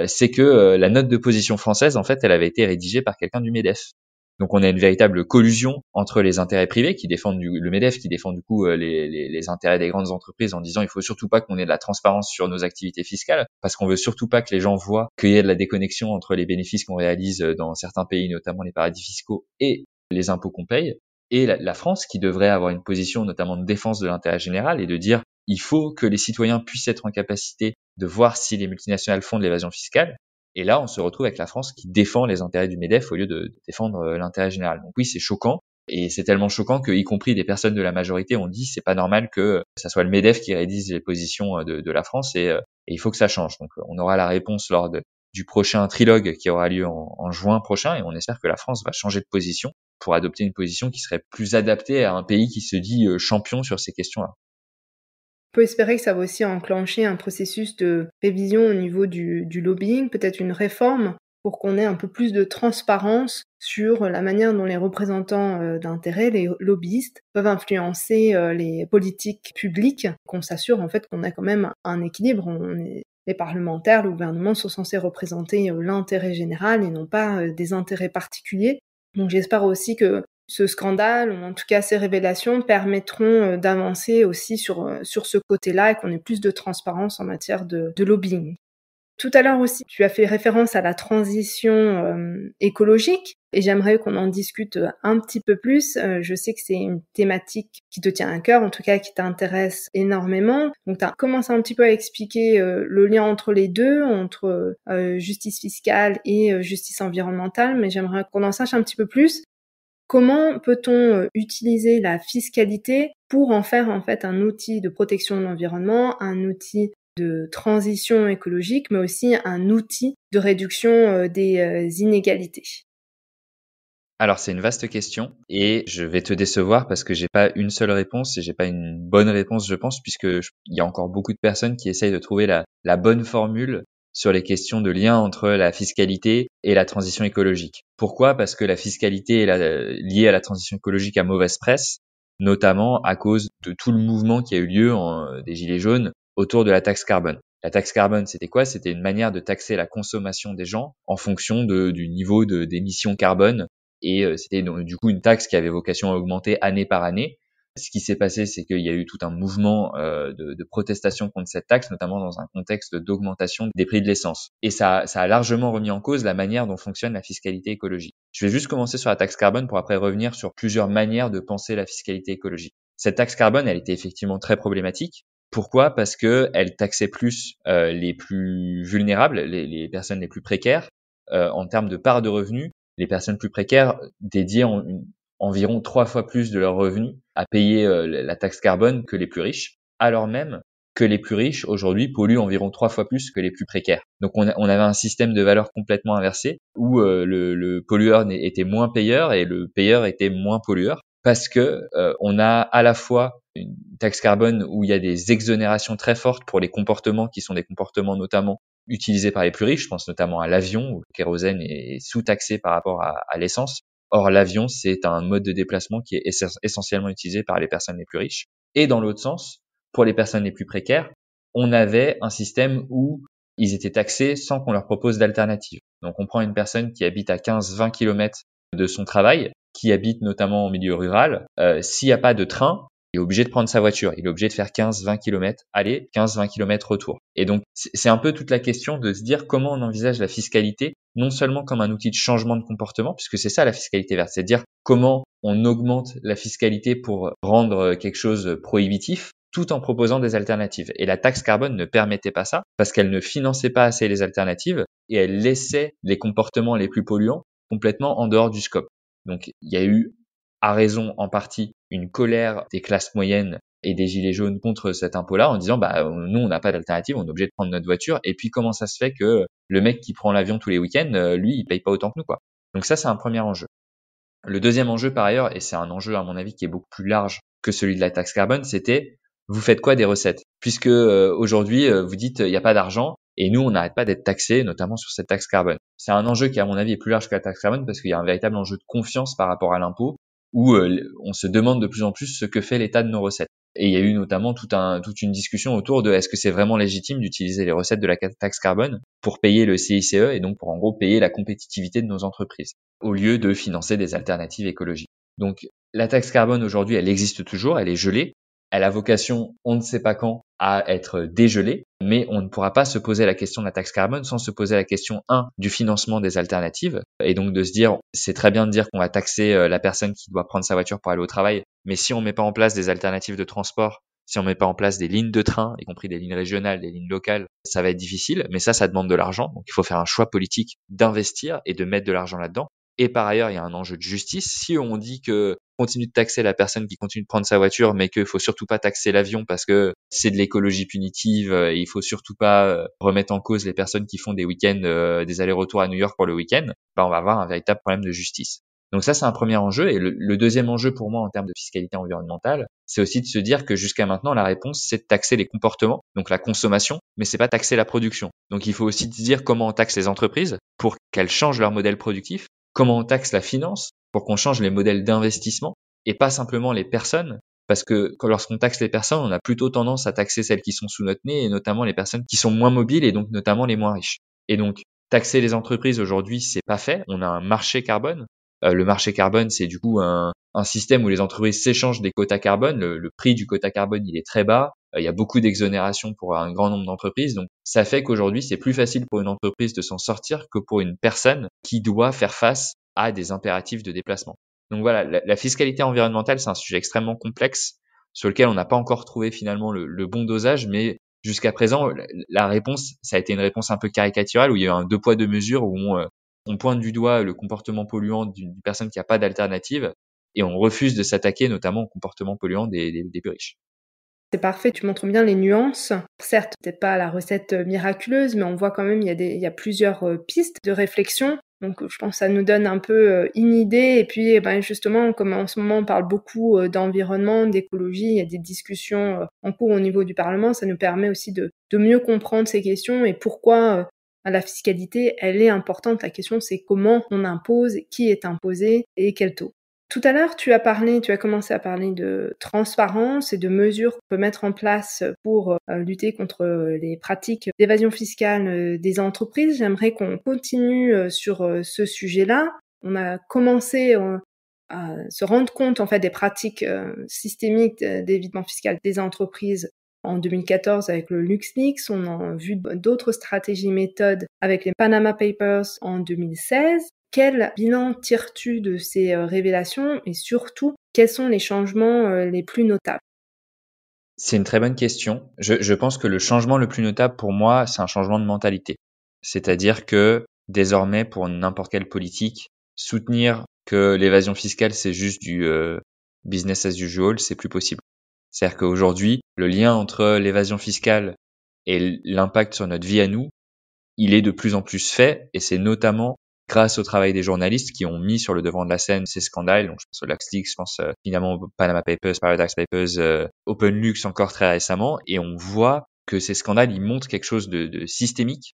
c'est que la note de position française, en fait, elle avait été rédigée par quelqu'un du MEDEF. Donc on a une véritable collusion entre les intérêts privés qui défendent le MEDEF qui défend du coup les intérêts des grandes entreprises en disant il faut surtout pas qu'on ait de la transparence sur nos activités fiscales parce qu'on veut surtout pas que les gens voient qu'il y ait de la déconnexion entre les bénéfices qu'on réalise dans certains pays, notamment les paradis fiscaux, et les impôts qu'on paye. Et la France qui devrait avoir une position notamment de défense de l'intérêt général et de dire il faut que les citoyens puissent être en capacité de voir si les multinationales font de l'évasion fiscale. Et là, on se retrouve avec la France qui défend les intérêts du MEDEF au lieu de défendre l'intérêt général. Donc oui, c'est choquant. Et c'est tellement choquant que, y compris des personnes de la majorité, ont dit c'est pas normal que ça soit le MEDEF qui rédige les positions de la France et il faut que ça change. Donc on aura la réponse lors du prochain trilogue qui aura lieu en juin prochain et on espère que la France va changer de position pour adopter une position qui serait plus adaptée à un pays qui se dit champion sur ces questions-là. On peut espérer que ça va aussi enclencher un processus de révision au niveau du lobbying, peut-être une réforme pour qu'on ait un peu plus de transparence sur la manière dont les représentants d'intérêts, les lobbyistes, peuvent influencer les politiques publiques, qu'on s'assure en fait qu'on a quand même un équilibre. Les parlementaires, le gouvernement sont censés représenter l'intérêt général et non pas des intérêts particuliers. Donc j'espère aussi que ce scandale, ou en tout cas ces révélations, permettront d'avancer aussi sur ce côté-là et qu'on ait plus de transparence en matière de lobbying. Tout à l'heure aussi, tu as fait référence à la transition écologique et j'aimerais qu'on en discute un petit peu plus. Je sais que c'est une thématique qui te tient à cœur, en tout cas qui t'intéresse énormément. Donc tu as commencé un petit peu à expliquer le lien entre les deux, entre justice fiscale et justice environnementale, mais j'aimerais qu'on en sache un petit peu plus. Comment peut-on utiliser la fiscalité pour en faire en fait un outil de protection de l'environnement, un outil de transition écologique, mais aussi un outil de réduction des inégalités? Alors c'est une vaste question et je vais te décevoir parce que j'ai pas une seule réponse et j'ai pas une bonne réponse je pense puisque il y a encore beaucoup de personnes qui essayent de trouver la bonne formule sur les questions de lien entre la fiscalité et la transition écologique. Pourquoi ? Parce que la fiscalité liée à la transition écologique a mauvaise presse, notamment à cause de tout le mouvement qui a eu lieu des Gilets jaunes autour de la taxe carbone. La taxe carbone, c'était quoi ? C'était une manière de taxer la consommation des gens en fonction du niveau d'émissions carbone. Et c'était donc, du coup une taxe qui avait vocation à augmenter année par année. Ce qui s'est passé, c'est qu'il y a eu tout un mouvement de protestation contre cette taxe, notamment dans un contexte d'augmentation des prix de l'essence. Et ça a largement remis en cause la manière dont fonctionne la fiscalité écologique. Je vais juste commencer sur la taxe carbone pour après revenir sur plusieurs manières de penser la fiscalité écologique. Cette taxe carbone, elle était effectivement très problématique. Pourquoi ? Parce que elle taxait plus les plus vulnérables, les personnes les plus précaires, en termes de part de revenus. Les personnes plus précaires dédiaient environ 3 fois plus de leurs revenus à payer la taxe carbone que les plus riches, alors même que les plus riches aujourd'hui polluent environ 3 fois plus que les plus précaires. Donc on avait un système de valeurs complètement inversé où le pollueur était moins payeur et le payeur était moins pollueur parce que on a à la fois une taxe carbone où il y a des exonérations très fortes pour les comportements qui sont des comportements notamment utilisés par les plus riches, je pense notamment à l'avion où le kérosène est sous-taxé par rapport à l'essence. Or, l'avion, c'est un mode de déplacement qui est essentiellement utilisé par les personnes les plus riches. Et dans l'autre sens, pour les personnes les plus précaires, on avait un système où ils étaient taxés sans qu'on leur propose d'alternative. Donc, on prend une personne qui habite à 15-20 km de son travail. qui habite notamment en milieu rural, s'il n'y a pas de train, il est obligé de prendre sa voiture. Il est obligé de faire 15-20 km aller, 15-20 km retour. Et donc, c'est un peu toute la question de se dire comment on envisage la fiscalité, non seulement comme un outil de changement de comportement, puisque c'est ça la fiscalité verte, c'est dire comment on augmente la fiscalité pour rendre quelque chose prohibitif, tout en proposant des alternatives. Et la taxe carbone ne permettait pas ça, parce qu'elle ne finançait pas assez les alternatives, et elle laissait les comportements les plus polluants complètement en dehors du scope. Donc, il y a eu, à raison en partie, une colère des classes moyennes et des gilets jaunes contre cet impôt-là en disant nous on n'a pas d'alternative, on est obligé de prendre notre voiture, et puis comment ça se fait que le mec qui prend l'avion tous les week-ends, lui il paye pas autant que nous, quoi. Donc ça, c'est un premier enjeu. Le deuxième enjeu par ailleurs, et c'est un enjeu à mon avis qui est beaucoup plus large que celui de la taxe carbone, c'était vous faites quoi des recettes, puisque aujourd'hui vous dites il n'y a pas d'argent et nous on n'arrête pas d'être taxés, notamment sur cette taxe carbone. C'est un enjeu qui à mon avis est plus large que la taxe carbone parce qu'il y a un véritable enjeu de confiance par rapport à l'impôt, où on se demande de plus en plus ce que fait l'État de nos recettes. Et il y a eu notamment toute une discussion autour de est-ce que c'est vraiment légitime d'utiliser les recettes de la taxe carbone pour payer le CICE et donc pour en gros payer la compétitivité de nos entreprises, au lieu de financer des alternatives écologiques. Donc la taxe carbone aujourd'hui, elle existe toujours, elle est gelée, elle a vocation, on ne sait pas quand, à être dégelée, mais on ne pourra pas se poser la question de la taxe carbone sans se poser la question, du financement des alternatives, et donc de se dire, c'est très bien de dire qu'on va taxer la personne qui doit prendre sa voiture pour aller au travail, mais si on met pas en place des alternatives de transport, si on met pas en place des lignes de train, y compris des lignes régionales, des lignes locales, ça va être difficile, mais ça demande de l'argent, donc il faut faire un choix politique d'investir et de mettre de l'argent là-dedans. Et par ailleurs, il y a un enjeu de justice. Si on dit que continue de taxer la personne qui continue de prendre sa voiture, mais qu'il faut surtout pas taxer l'avion parce que c'est de l'écologie punitive, et il faut surtout pas remettre en cause les personnes qui font des week-ends, des allers-retours à New York pour le week-end, on va avoir un véritable problème de justice. Donc ça, c'est un premier enjeu. Et le deuxième enjeu pour moi en termes de fiscalité environnementale, c'est aussi de se dire que jusqu'à maintenant, la réponse, c'est de taxer les comportements, donc la consommation, mais c'est pas taxer la production. Donc il faut aussi se dire comment on taxe les entreprises pour qu'elles changent leur modèle productif, comment on taxe la finance pour qu'on change les modèles d'investissement et pas simplement les personnes, parce que lorsqu'on taxe les personnes, on a plutôt tendance à taxer celles qui sont sous notre nez et notamment les personnes qui sont moins mobiles et donc notamment les moins riches. Et donc taxer les entreprises aujourd'hui, c'est pas fait. On a un marché carbone. Le marché carbone, c'est du coup un système où les entreprises s'échangent des quotas carbone. Le prix du quota carbone, il est très bas. Il y a beaucoup d'exonérations pour un grand nombre d'entreprises. Donc, ça fait qu'aujourd'hui, c'est plus facile pour une entreprise de s'en sortir que pour une personne qui doit faire face à des impératifs de déplacement. Donc voilà, la fiscalité environnementale, c'est un sujet extrêmement complexe sur lequel on n'a pas encore trouvé finalement le bon dosage, mais jusqu'à présent, la réponse, ça a été une réponse un peu caricaturale où il y a eu un deux poids deux mesures où on pointe du doigt le comportement polluant d'une personne qui n'a pas d'alternative et on refuse de s'attaquer notamment au comportement polluant des plus riches. C'est parfait, tu montres bien les nuances. Certes, peut-être pas la recette miraculeuse, mais on voit quand même il y a plusieurs pistes de réflexion. Donc je pense que ça nous donne un peu une idée. Et puis justement, comme en ce moment on parle beaucoup d'environnement, d'écologie, il y a des discussions en cours au niveau du Parlement, ça nous permet aussi de mieux comprendre ces questions et pourquoi la fiscalité, elle est importante. La question, c'est comment on impose, qui est imposé et quel taux. Tout à l'heure, tu as commencé à parler de transparence et de mesures qu'on peut mettre en place pour lutter contre les pratiques d'évasion fiscale des entreprises. J'aimerais qu'on continue sur ce sujet-là. On a commencé à se rendre compte en fait des pratiques systémiques d'évitement fiscal des entreprises en 2014 avec le LuxLeaks. On a vu d'autres stratégies et méthodes avec les Panama Papers en 2016. Quel bilan tires-tu de ces révélations et surtout, quels sont les changements les plus notables? C'est une très bonne question. Je pense que le changement le plus notable pour moi, c'est un changement de mentalité. C'est-à-dire que désormais, pour n'importe quelle politique, soutenir que l'évasion fiscale, c'est juste du business as usual, c'est plus possible. C'est-à-dire qu'aujourd'hui, le lien entre l'évasion fiscale et l'impact sur notre vie à nous, il est de plus en plus fait, et c'est notamment grâce au travail des journalistes qui ont mis sur le devant de la scène ces scandales. Donc je pense au LuxLeaks, je pense finalement aux Panama Papers, Paradise Papers, OpenLux encore très récemment, et on voit que ces scandales, ils montrent quelque chose de systémique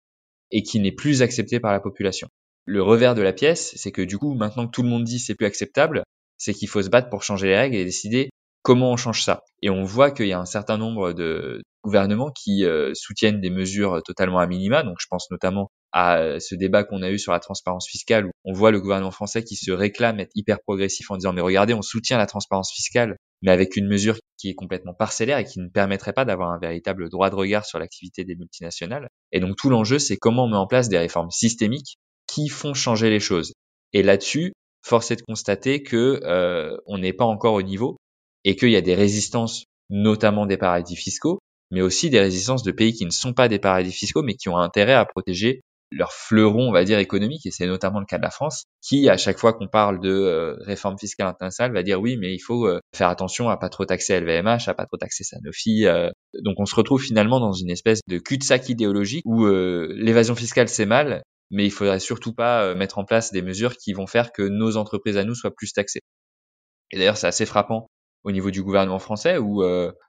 et qui n'est plus accepté par la population. Le revers de la pièce, c'est que du coup, maintenant que tout le monde dit c'est plus acceptable, c'est qu'il faut se battre pour changer les règles et décider comment on change ça. Et on voit qu'il y a un certain nombre de gouvernements qui soutiennent des mesures totalement à minima. Donc je pense notamment à ce débat qu'on a eu sur la transparence fiscale, où on voit le gouvernement français qui se réclame être hyper progressif en disant mais regardez, on soutient la transparence fiscale, mais avec une mesure qui est complètement parcellaire et qui ne permettrait pas d'avoir un véritable droit de regard sur l'activité des multinationales. Et donc tout l'enjeu, c'est comment on met en place des réformes systémiques qui font changer les choses. Et là-dessus, force est de constater que on n'est pas encore au niveau et qu'il y a des résistances, notamment des paradis fiscaux, mais aussi des résistances de pays qui ne sont pas des paradis fiscaux, mais qui ont intérêt à protéger leur fleuron, on va dire, économique, et c'est notamment le cas de la France, qui, à chaque fois qu'on parle de réforme fiscale internationale, va dire oui, mais il faut faire attention à pas trop taxer LVMH, à pas trop taxer Sanofi. Donc on se retrouve finalement dans une espèce de cul-de-sac idéologique où l'évasion fiscale c'est mal, mais il faudrait surtout pas mettre en place des mesures qui vont faire que nos entreprises à nous soient plus taxées. Et d'ailleurs, c'est assez frappant au niveau du gouvernement français où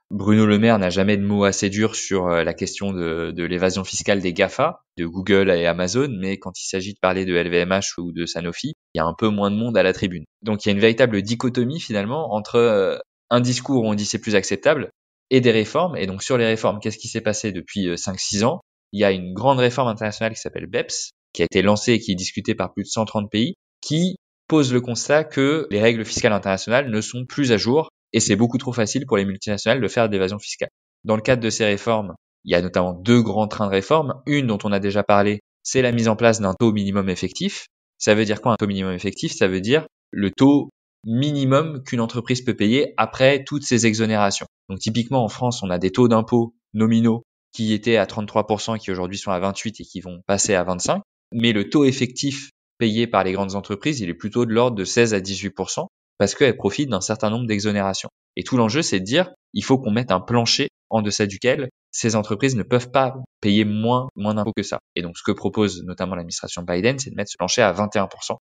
Bruno Le Maire n'a jamais de mots assez durs sur la question de l'évasion fiscale des GAFA, de Google et Amazon, mais quand il s'agit de parler de LVMH ou de Sanofi, il y a un peu moins de monde à la tribune. Donc il y a une véritable dichotomie finalement entre un discours où on dit c'est plus acceptable et des réformes. Et donc sur les réformes, qu'est-ce qui s'est passé depuis 5-6 ans? Il y a une grande réforme internationale qui s'appelle BEPS, qui a été lancée et qui est discutée par plus de 130 pays, qui pose le constat que les règles fiscales internationales ne sont plus à jour et c'est beaucoup trop facile pour les multinationales de faire de l'évasion fiscale. Dans le cadre de ces réformes, il y a notamment 2 grands trains de réformes. Une dont on a déjà parlé, c'est la mise en place d'un taux minimum effectif. Ça veut dire quoi un taux minimum effectif? Ça veut dire le taux minimum qu'une entreprise peut payer après toutes ses exonérations. Donc typiquement en France, on a des taux d'impôt nominaux qui étaient à 33% et qui aujourd'hui sont à 28% et qui vont passer à 25%. Mais le taux effectif payé par les grandes entreprises, il est plutôt de l'ordre de 16 à 18% parce qu'elles profitent d'un certain nombre d'exonérations. Et tout l'enjeu, c'est de dire, il faut qu'on mette un plancher en deçà duquel ces entreprises ne peuvent pas payer moins d'impôts que ça. Et donc, ce que propose notamment l'administration Biden, c'est de mettre ce plancher à 21%,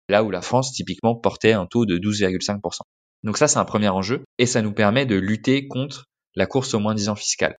là où la France, typiquement, portait un taux de 12,5%. Donc ça, c'est un premier enjeu, et ça nous permet de lutter contre la course au moins-disant fiscal.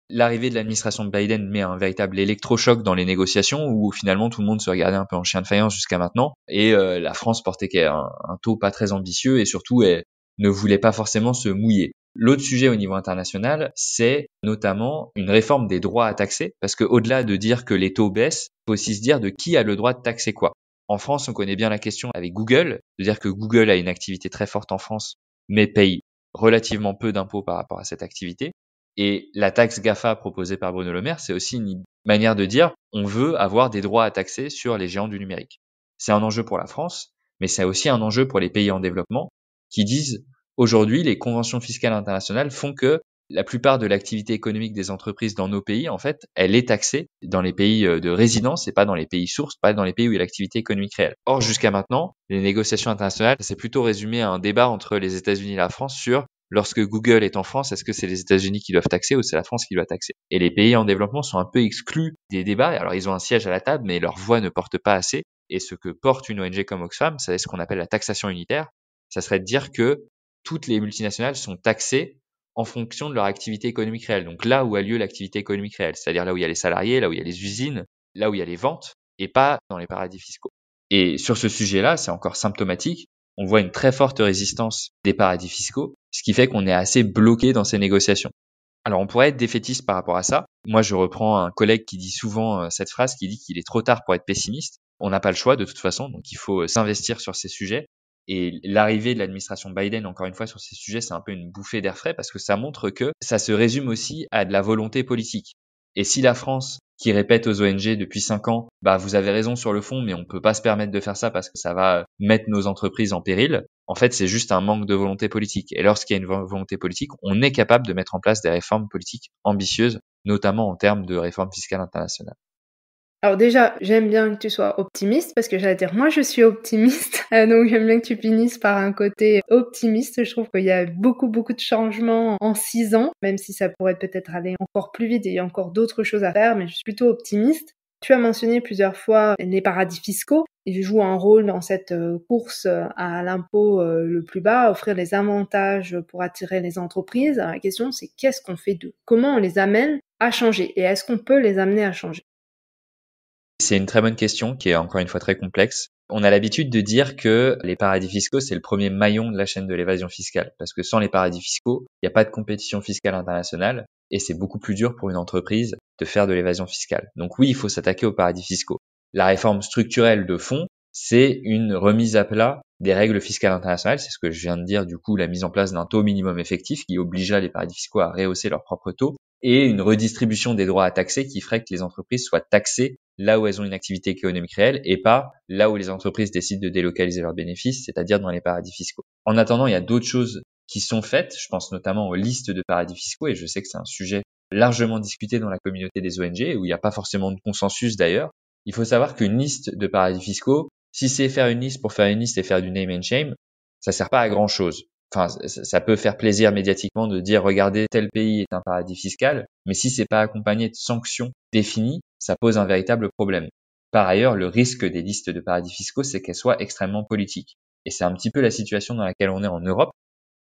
L'arrivée de l'administration de Biden met un véritable électrochoc dans les négociations où finalement tout le monde se regardait un peu en chien de faïence jusqu'à maintenant et la France portait un taux pas très ambitieux et surtout elle ne voulait pas forcément se mouiller. L'autre sujet au niveau international, c'est notamment une réforme des droits à taxer parce que au-delà de dire que les taux baissent, il faut aussi se dire de qui a le droit de taxer quoi. En France, on connaît bien la question avec Google, de dire que Google a une activité très forte en France mais paye relativement peu d'impôts par rapport à cette activité. Et la taxe GAFA proposée par Bruno Le Maire, c'est aussi une manière de dire on veut avoir des droits à taxer sur les géants du numérique. C'est un enjeu pour la France, mais c'est aussi un enjeu pour les pays en développement qui disent aujourd'hui les conventions fiscales internationales font que la plupart de l'activité économique des entreprises dans nos pays, en fait, elle est taxée dans les pays de résidence et pas dans les pays sources, pas dans les pays où il y a l'activité économique réelle. Or, jusqu'à maintenant, les négociations internationales, c'est plutôt résumé à un débat entre les États-Unis et la France sur lorsque Google est en France, est-ce que c'est les États-Unis qui doivent taxer ou c'est la France qui doit taxer? Et les pays en développement sont un peu exclus des débats. Alors, ils ont un siège à la table, mais leur voix ne porte pas assez. Et ce que porte une ONG comme Oxfam, c'est ce qu'on appelle la taxation unitaire. Ça serait de dire que toutes les multinationales sont taxées en fonction de leur activité économique réelle. Donc là où a lieu l'activité économique réelle, c'est-à-dire là où il y a les salariés, là où il y a les usines, là où il y a les ventes, et pas dans les paradis fiscaux. Et sur ce sujet-là, c'est encore symptomatique. On voit une très forte résistance des paradis fiscaux, ce qui fait qu'on est assez bloqué dans ces négociations. Alors on pourrait être défaitiste par rapport à ça. Moi je reprends un collègue qui dit souvent cette phrase, qui dit qu'il est trop tard pour être pessimiste. On n'a pas le choix de toute façon, donc il faut s'investir sur ces sujets. Et l'arrivée de l'administration Biden, encore une fois, sur ces sujets, c'est un peu une bouffée d'air frais parce que ça montre que ça se résume aussi à de la volonté politique. Et si la France, qui répète aux ONG depuis 5 ans, vous avez raison sur le fond, mais on peut pas se permettre de faire ça parce que ça va mettre nos entreprises en péril. En fait, c'est juste un manque de volonté politique. Et lorsqu'il y a une volonté politique, on est capable de mettre en place des réformes politiques ambitieuses, notamment en termes de réforme fiscale internationale. Alors déjà, j'aime bien que tu sois optimiste parce que j'allais dire, moi je suis optimiste, donc j'aime bien que tu finisses par un côté optimiste. Je trouve qu'il y a beaucoup de changements en 6 ans, même si ça pourrait peut-être aller encore plus vite et il y a encore d'autres choses à faire, mais je suis plutôt optimiste. Tu as mentionné plusieurs fois les paradis fiscaux. Ils jouent un rôle dans cette course à l'impôt le plus bas, offrir des avantages pour attirer les entreprises. Alors, la question, c'est qu'est-ce qu'on fait d'eux? Comment on les amène à changer? Et est-ce qu'on peut les amener à changer? C'est une très bonne question qui est encore une fois très complexe. On a l'habitude de dire que les paradis fiscaux, c'est le premier maillon de la chaîne de l'évasion fiscale. Parce que sans les paradis fiscaux, il n'y a pas de compétition fiscale internationale. et c'est beaucoup plus dur pour une entreprise de faire de l'évasion fiscale. Donc oui, il faut s'attaquer aux paradis fiscaux. La réforme structurelle de fond, c'est une remise à plat des règles fiscales internationales, c'est ce que je viens de dire, du coup, la mise en place d'un taux minimum effectif qui obligerait les paradis fiscaux à rehausser leur propre taux, et une redistribution des droits à taxer qui ferait que les entreprises soient taxées là où elles ont une activité économique réelle et pas là où les entreprises décident de délocaliser leurs bénéfices, c'est-à-dire dans les paradis fiscaux. En attendant, il y a d'autres choses qui sont faites, je pense notamment aux listes de paradis fiscaux, et je sais que c'est un sujet largement discuté dans la communauté des ONG, où il n'y a pas forcément de consensus d'ailleurs. Il faut savoir qu'une liste de paradis fiscaux, si c'est faire une liste pour faire une liste et faire du name and shame, ça sert pas à grand chose. Enfin, ça peut faire plaisir médiatiquement de dire regardez, tel pays est un paradis fiscal, mais si c'est pas accompagné de sanctions définies, ça pose un véritable problème. Par ailleurs, le risque des listes de paradis fiscaux, c'est qu'elles soient extrêmement politiques. Et c'est un petit peu la situation dans laquelle on est en Europe.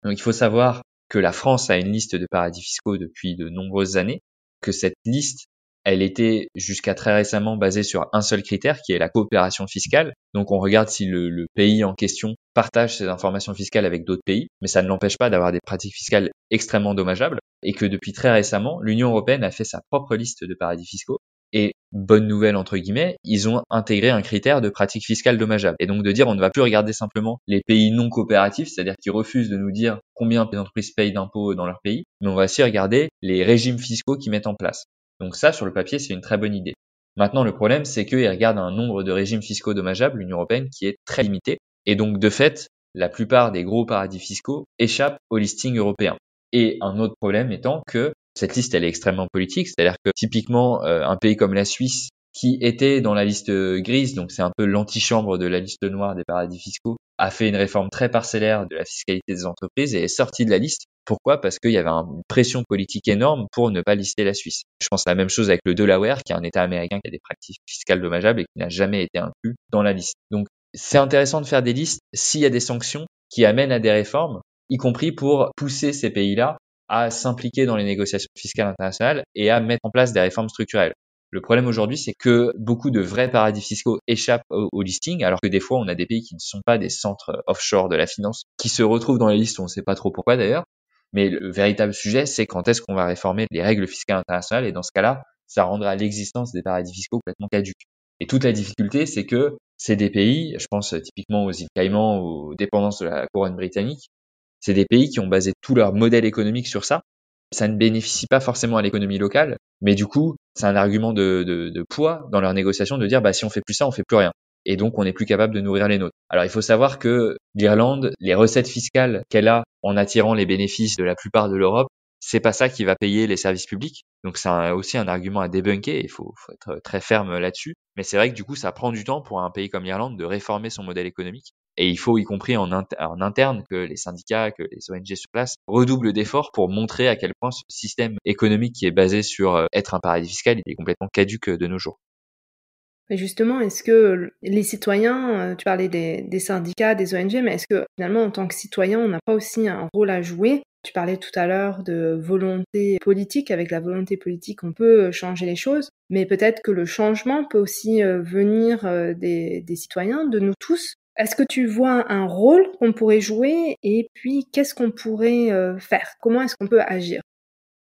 Donc il faut savoir que la France a une liste de paradis fiscaux depuis de nombreuses années, que cette liste, elle était jusqu'à très récemment basée sur un seul critère, qui est la coopération fiscale. Donc on regarde si le pays en question partage ses informations fiscales avec d'autres pays, mais ça ne l'empêche pas d'avoir des pratiques fiscales extrêmement dommageables, et que depuis très récemment, l'Union européenne a fait sa propre liste de paradis fiscaux. Et bonne nouvelle entre guillemets, ils ont intégré un critère de pratique fiscale dommageable. Et donc de dire on ne va plus regarder simplement les pays non coopératifs, c'est-à-dire qui refusent de nous dire combien les entreprises payent d'impôts dans leur pays, mais on va aussi regarder les régimes fiscaux qu'ils mettent en place. Donc ça, sur le papier, c'est une très bonne idée. Maintenant, le problème, c'est qu'ils regardent un nombre de régimes fiscaux dommageables, l'Union européenne, qui est très limité. Et donc, de fait, la plupart des gros paradis fiscaux échappent au listing européen. Et un autre problème étant que cette liste, elle est extrêmement politique, c'est-à-dire que typiquement, un pays comme la Suisse, qui était dans la liste grise, donc c'est un peu l'antichambre de la liste noire des paradis fiscaux, a fait une réforme très parcellaire de la fiscalité des entreprises et est sorti de la liste. Pourquoi ? Parce qu'il y avait une pression politique énorme pour ne pas lister la Suisse. Je pense à la même chose avec le Delaware, qui est un État américain qui a des pratiques fiscales dommageables et qui n'a jamais été inclus dans la liste. Donc c'est intéressant de faire des listes s'il y a des sanctions qui amènent à des réformes, y compris pour pousser ces pays-là à s'impliquer dans les négociations fiscales internationales et à mettre en place des réformes structurelles. Le problème aujourd'hui, c'est que beaucoup de vrais paradis fiscaux échappent au listing, alors que des fois, on a des pays qui ne sont pas des centres offshore de la finance, qui se retrouvent dans les listes, on ne sait pas trop pourquoi d'ailleurs. Mais le véritable sujet, c'est quand est-ce qu'on va réformer les règles fiscales internationales, et dans ce cas-là, ça rendra l'existence des paradis fiscaux complètement caduque. Et toute la difficulté, c'est que c'est des pays, je pense typiquement aux îles Caïmans, aux dépendances de la couronne britannique, c'est des pays qui ont basé tout leur modèle économique sur ça. Ça ne bénéficie pas forcément à l'économie locale, mais du coup, c'est un argument de poids dans leurs négociations de dire bah si on fait plus ça, on fait plus rien. Et donc on n'est plus capable de nourrir les nôtres. Alors il faut savoir que l'Irlande, les recettes fiscales qu'elle a en attirant les bénéfices de la plupart de l'Europe, c'est pas ça qui va payer les services publics. Donc c'est aussi un argument à débunker, il faut être très ferme là-dessus. Mais c'est vrai que du coup, ça prend du temps pour un pays comme l'Irlande de réformer son modèle économique. Et il faut, y compris en interne, que les syndicats, que les ONG sur place redoublent d'efforts pour montrer à quel point ce système économique qui est basé sur être un paradis fiscal, il est complètement caduque de nos jours. Mais justement, est-ce que les citoyens, tu parlais des syndicats, des ONG, mais est-ce que finalement, en tant que citoyen, on n'a pas aussi un rôle à jouer ? Tu parlais tout à l'heure de volonté politique. Avec la volonté politique, on peut changer les choses, mais peut-être que le changement peut aussi venir des citoyens, de nous tous. Est-ce que tu vois un rôle qu'on pourrait jouer et puis qu'est-ce qu'on pourrait faire ? Comment est-ce qu'on peut agir ?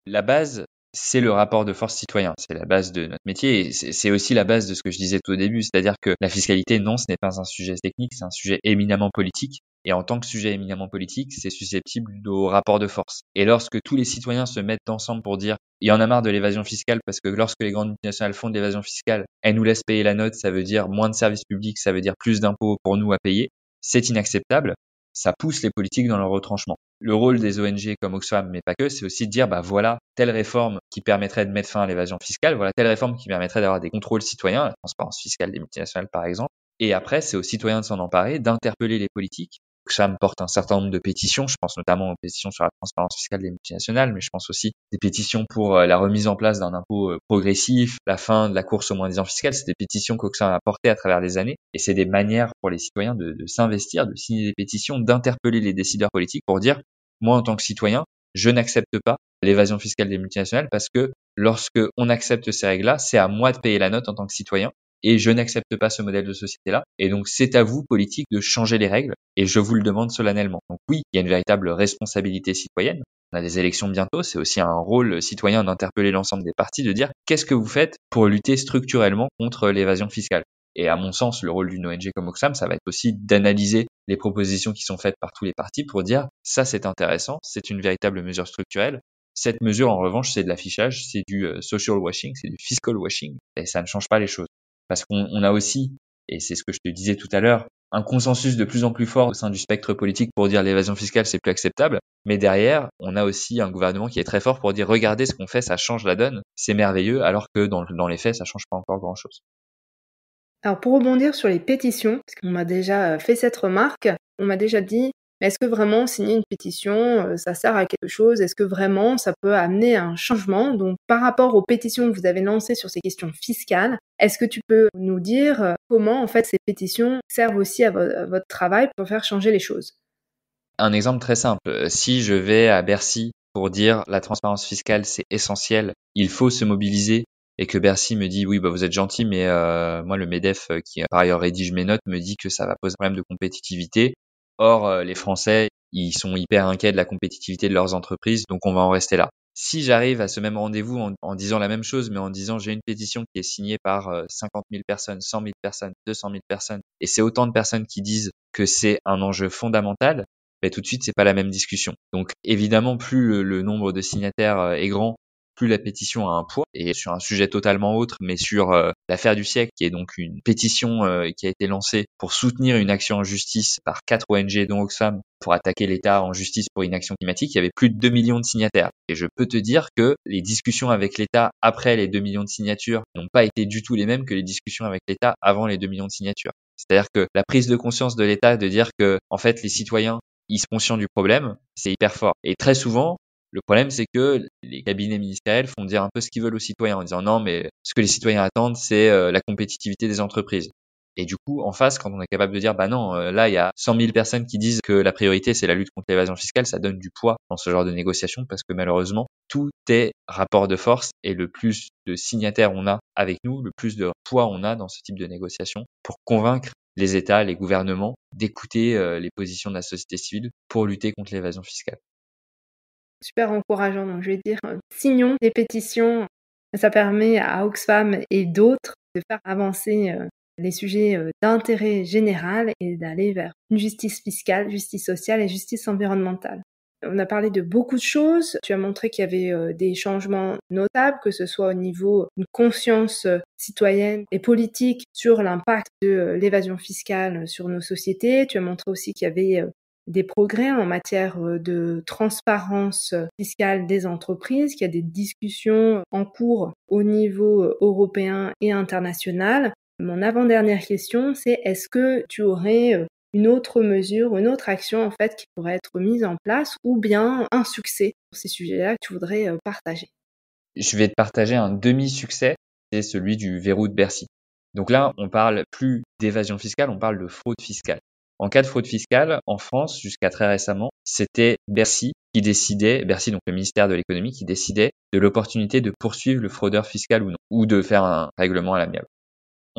La base, c'est le rapport de force citoyen. C'est la base de notre métier et c'est aussi la base de ce que je disais tout au début. C'est-à-dire que la fiscalité, non, ce n'est pas un sujet technique, c'est un sujet éminemment politique. Et en tant que sujet éminemment politique, c'est susceptible au rapport de force. Et lorsque tous les citoyens se mettent ensemble pour dire il y en a marre de l'évasion fiscale parce que lorsque les grandes multinationales font de l'évasion fiscale, elles nous laissent payer la note, ça veut dire moins de services publics, ça veut dire plus d'impôts pour nous à payer, c'est inacceptable. Ça pousse les politiques dans leur retranchement. Le rôle des ONG comme Oxfam, mais pas que, c'est aussi de dire, bah voilà, telle réforme qui permettrait de mettre fin à l'évasion fiscale, voilà telle réforme qui permettrait d'avoir des contrôles citoyens, la transparence fiscale des multinationales par exemple. Et après, c'est aux citoyens de s'en emparer, d'interpeller les politiques. Oxfam porte un certain nombre de pétitions, je pense notamment aux pétitions sur la transparence fiscale des multinationales, mais je pense aussi des pétitions pour la remise en place d'un impôt progressif, la fin de la course au moins-disant fiscal. C'est des pétitions qu'Oxfam a portées à travers les années, et c'est des manières pour les citoyens de s'investir, de signer des pétitions, d'interpeller les décideurs politiques pour dire, moi en tant que citoyen, je n'accepte pas l'évasion fiscale des multinationales parce que lorsque on accepte ces règles-là, c'est à moi de payer la note en tant que citoyen. Et je n'accepte pas ce modèle de société-là. Et donc, c'est à vous, politiques, de changer les règles. Et je vous le demande solennellement. Donc oui, il y a une véritable responsabilité citoyenne. On a des élections bientôt, c'est aussi un rôle citoyen d'interpeller l'ensemble des partis, de dire qu'est-ce que vous faites pour lutter structurellement contre l'évasion fiscale. Et à mon sens, le rôle d'une ONG comme Oxfam, ça va être aussi d'analyser les propositions qui sont faites par tous les partis pour dire ça c'est intéressant, c'est une véritable mesure structurelle. Cette mesure, en revanche, c'est de l'affichage, c'est du social washing, c'est du fiscal washing, et ça ne change pas les choses. Parce qu'on a aussi, et c'est ce que je te disais tout à l'heure, un consensus de plus en plus fort au sein du spectre politique pour dire l'évasion fiscale, c'est plus acceptable. Mais derrière, on a aussi un gouvernement qui est très fort pour dire regardez ce qu'on fait, ça change la donne, c'est merveilleux, alors que dans les faits, ça change pas encore grand-chose. Alors pour rebondir sur les pétitions, parce qu'on m'a déjà fait cette remarque, on m'a déjà dit, mais est-ce que vraiment signer une pétition, ça sert à quelque chose? Est-ce que vraiment ça peut amener à un changement? Donc par rapport aux pétitions que vous avez lancées sur ces questions fiscales, est-ce que tu peux nous dire comment en fait ces pétitions servent aussi à votre travail pour faire changer les choses? Un exemple très simple, si je vais à Bercy pour dire la transparence fiscale c'est essentiel, il faut se mobiliser, et que Bercy me dit oui bah vous êtes gentil mais moi le MEDEF qui par ailleurs rédige mes notes me dit que ça va poser un problème de compétitivité. Or les Français ils sont hyper inquiets de la compétitivité de leurs entreprises, donc on va en rester là. Si j'arrive à ce même rendez-vous en disant la même chose, mais en disant j'ai une pétition qui est signée par 50 000 personnes, 100 000 personnes, 200 000 personnes, et c'est autant de personnes qui disent que c'est un enjeu fondamental, ben, tout de suite, c'est pas la même discussion. Donc, évidemment, plus le nombre de signataires est grand, plus la pétition a un poids. Et sur un sujet totalement autre, mais sur l'affaire du siècle, qui est donc une pétition qui a été lancée pour soutenir une action en justice par 4 ONG, dont Oxfam, pour attaquer l'État en justice pour inaction climatique, il y avait plus de 2 millions de signataires. Et je peux te dire que les discussions avec l'État après les 2 millions de signatures n'ont pas été du tout les mêmes que les discussions avec l'État avant les 2 millions de signatures. C'est-à-dire que la prise de conscience de l'État de dire que, en fait, les citoyens ils sont conscients du problème, c'est hyper fort. Et très souvent, le problème, c'est que les cabinets ministériels font dire un peu ce qu'ils veulent aux citoyens en disant non, mais ce que les citoyens attendent, c'est la compétitivité des entreprises. Et du coup, en face, quand on est capable de dire bah non, là, il y a 100 000 personnes qui disent que la priorité, c'est la lutte contre l'évasion fiscale, ça donne du poids dans ce genre de négociation parce que malheureusement, tout est rapport de force et le plus de signataires on a avec nous, le plus de poids on a dans ce type de négociation pour convaincre les États, les gouvernements, d'écouter les positions de la société civile pour lutter contre l'évasion fiscale. Super encourageant, donc je vais dire, signons des pétitions, ça permet à Oxfam et d'autres de faire avancer les sujets d'intérêt général et d'aller vers une justice fiscale, justice sociale et justice environnementale. On a parlé de beaucoup de choses. Tu as montré qu'il y avait des changements notables, que ce soit au niveau d'une conscience citoyenne et politique sur l'impact de l'évasion fiscale sur nos sociétés. Tu as montré aussi qu'il y avait des progrès en matière de transparence fiscale des entreprises, qu'il y a des discussions en cours au niveau européen et international. Mon avant-dernière question, c'est est-ce que tu aurais une autre mesure, une autre action en fait qui pourrait être mise en place ou bien un succès sur ces sujets-là que tu voudrais partager? Je vais te partager un demi-succès, c'est celui du verrou de Bercy. Donc là, on parle plus d'évasion fiscale, on parle de fraude fiscale. En cas de fraude fiscale, en France, jusqu'à très récemment, c'était Bercy qui décidait, Bercy donc le ministère de l'économie, qui décidait de l'opportunité de poursuivre le fraudeur fiscal ou non, ou de faire un règlement à l'amiable.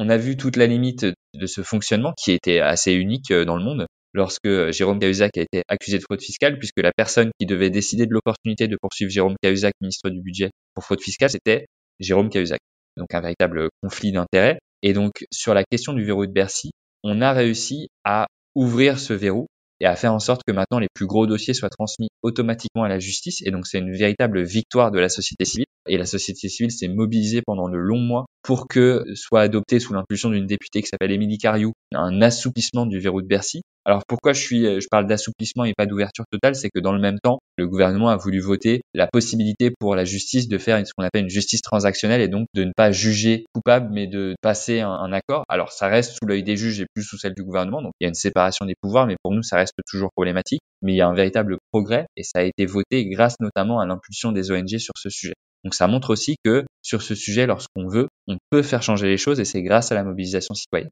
On a vu toute la limite de ce fonctionnement qui était assez unique dans le monde lorsque Jérôme Cahuzac a été accusé de fraude fiscale, puisque la personne qui devait décider de l'opportunité de poursuivre Jérôme Cahuzac, ministre du Budget, pour fraude fiscale, c'était Jérôme Cahuzac. Donc un véritable conflit d'intérêts. Et donc sur la question du verrou de Bercy, on a réussi à ouvrir ce verrou et à faire en sorte que maintenant les plus gros dossiers soient transmis automatiquement à la justice. Et donc c'est une véritable victoire de la société civile. Et la société civile s'est mobilisée pendant de longs mois pour que soit adopté sous l'impulsion d'une députée qui s'appelle Émilie Cariou un assouplissement du verrou de Bercy. Alors pourquoi je parle d'assouplissement et pas d'ouverture totale, c'est que dans le même temps, le gouvernement a voulu voter la possibilité pour la justice de faire ce qu'on appelle une justice transactionnelle et donc de ne pas juger coupable mais de passer un accord. Alors ça reste sous l'œil des juges et plus sous celle du gouvernement, donc il y a une séparation des pouvoirs, mais pour nous ça reste toujours problématique. Mais il y a un véritable progrès et ça a été voté grâce notamment à l'impulsion des ONG sur ce sujet. Donc ça montre aussi que sur ce sujet, lorsqu'on veut, on peut faire changer les choses et c'est grâce à la mobilisation citoyenne.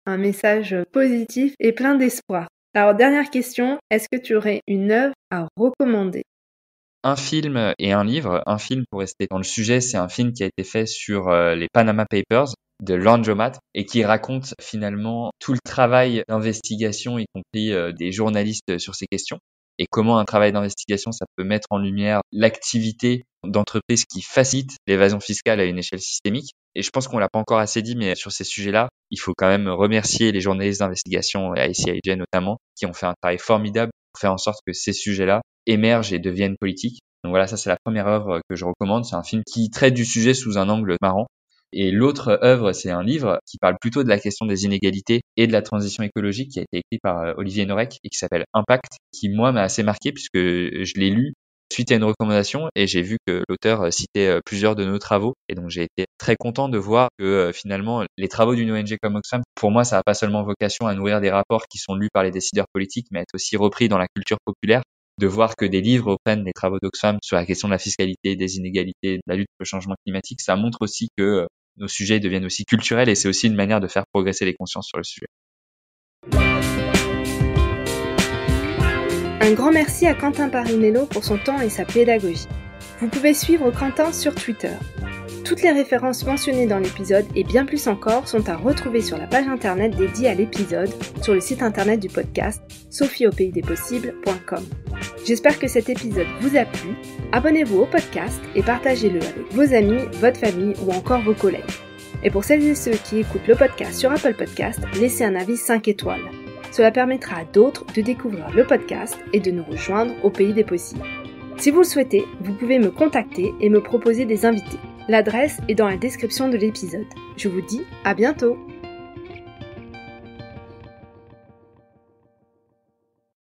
Un message positif et plein d'espoir. Alors dernière question, est-ce que tu aurais une œuvre à recommander? Un film et un livre. Un film, pour rester dans le sujet, c'est un film qui a été fait sur les Panama Papers de Laundromat et qui raconte finalement tout le travail d'investigation, y compris des journalistes sur ces questions. et comment un travail d'investigation, ça peut mettre en lumière l'activité d'entreprise qui facilite l'évasion fiscale à une échelle systémique. Et je pense qu'on l'a pas encore assez dit, mais sur ces sujets-là, il faut quand même remercier les journalistes d'investigation et ICIJ notamment, qui ont fait un travail formidable pour faire en sorte que ces sujets-là émergent et deviennent politiques. Donc voilà, ça c'est la première œuvre que je recommande. C'est un film qui traite du sujet sous un angle marrant. Et l'autre œuvre, c'est un livre qui parle plutôt de la question des inégalités et de la transition écologique, qui a été écrit par Olivier Norek et qui s'appelle Impact, qui moi m'a assez marqué puisque je l'ai lu suite à une recommandation et j'ai vu que l'auteur citait plusieurs de nos travaux. Et donc j'ai été très content de voir que finalement les travaux d'une ONG comme Oxfam, pour moi ça n'a pas seulement vocation à nourrir des rapports qui sont lus par les décideurs politiques, mais à être aussi repris dans la culture populaire. De voir que des livres reprennent les travaux d'Oxfam sur la question de la fiscalité, des inégalités, de la lutte contre le changement climatique, ça montre aussi que nos sujets deviennent aussi culturels et c'est aussi une manière de faire progresser les consciences sur le sujet. Un grand merci à Quentin Parinello pour son temps et sa pédagogie. Vous pouvez suivre Quentin sur Twitter. Toutes les références mentionnées dans l'épisode et bien plus encore sont à retrouver sur la page internet dédiée à l'épisode sur le site internet du podcast sophieaupaysdespossibles.com. J'espère que cet épisode vous a plu. Abonnez-vous au podcast et partagez-le avec vos amis, votre famille ou encore vos collègues. Et pour celles et ceux qui écoutent le podcast sur Apple Podcast, laissez un avis 5 étoiles. Cela permettra à d'autres de découvrir le podcast et de nous rejoindre au pays des possibles. Si vous le souhaitez, vous pouvez me contacter et me proposer des invités. L'adresse est dans la description de l'épisode. Je vous dis à bientôt!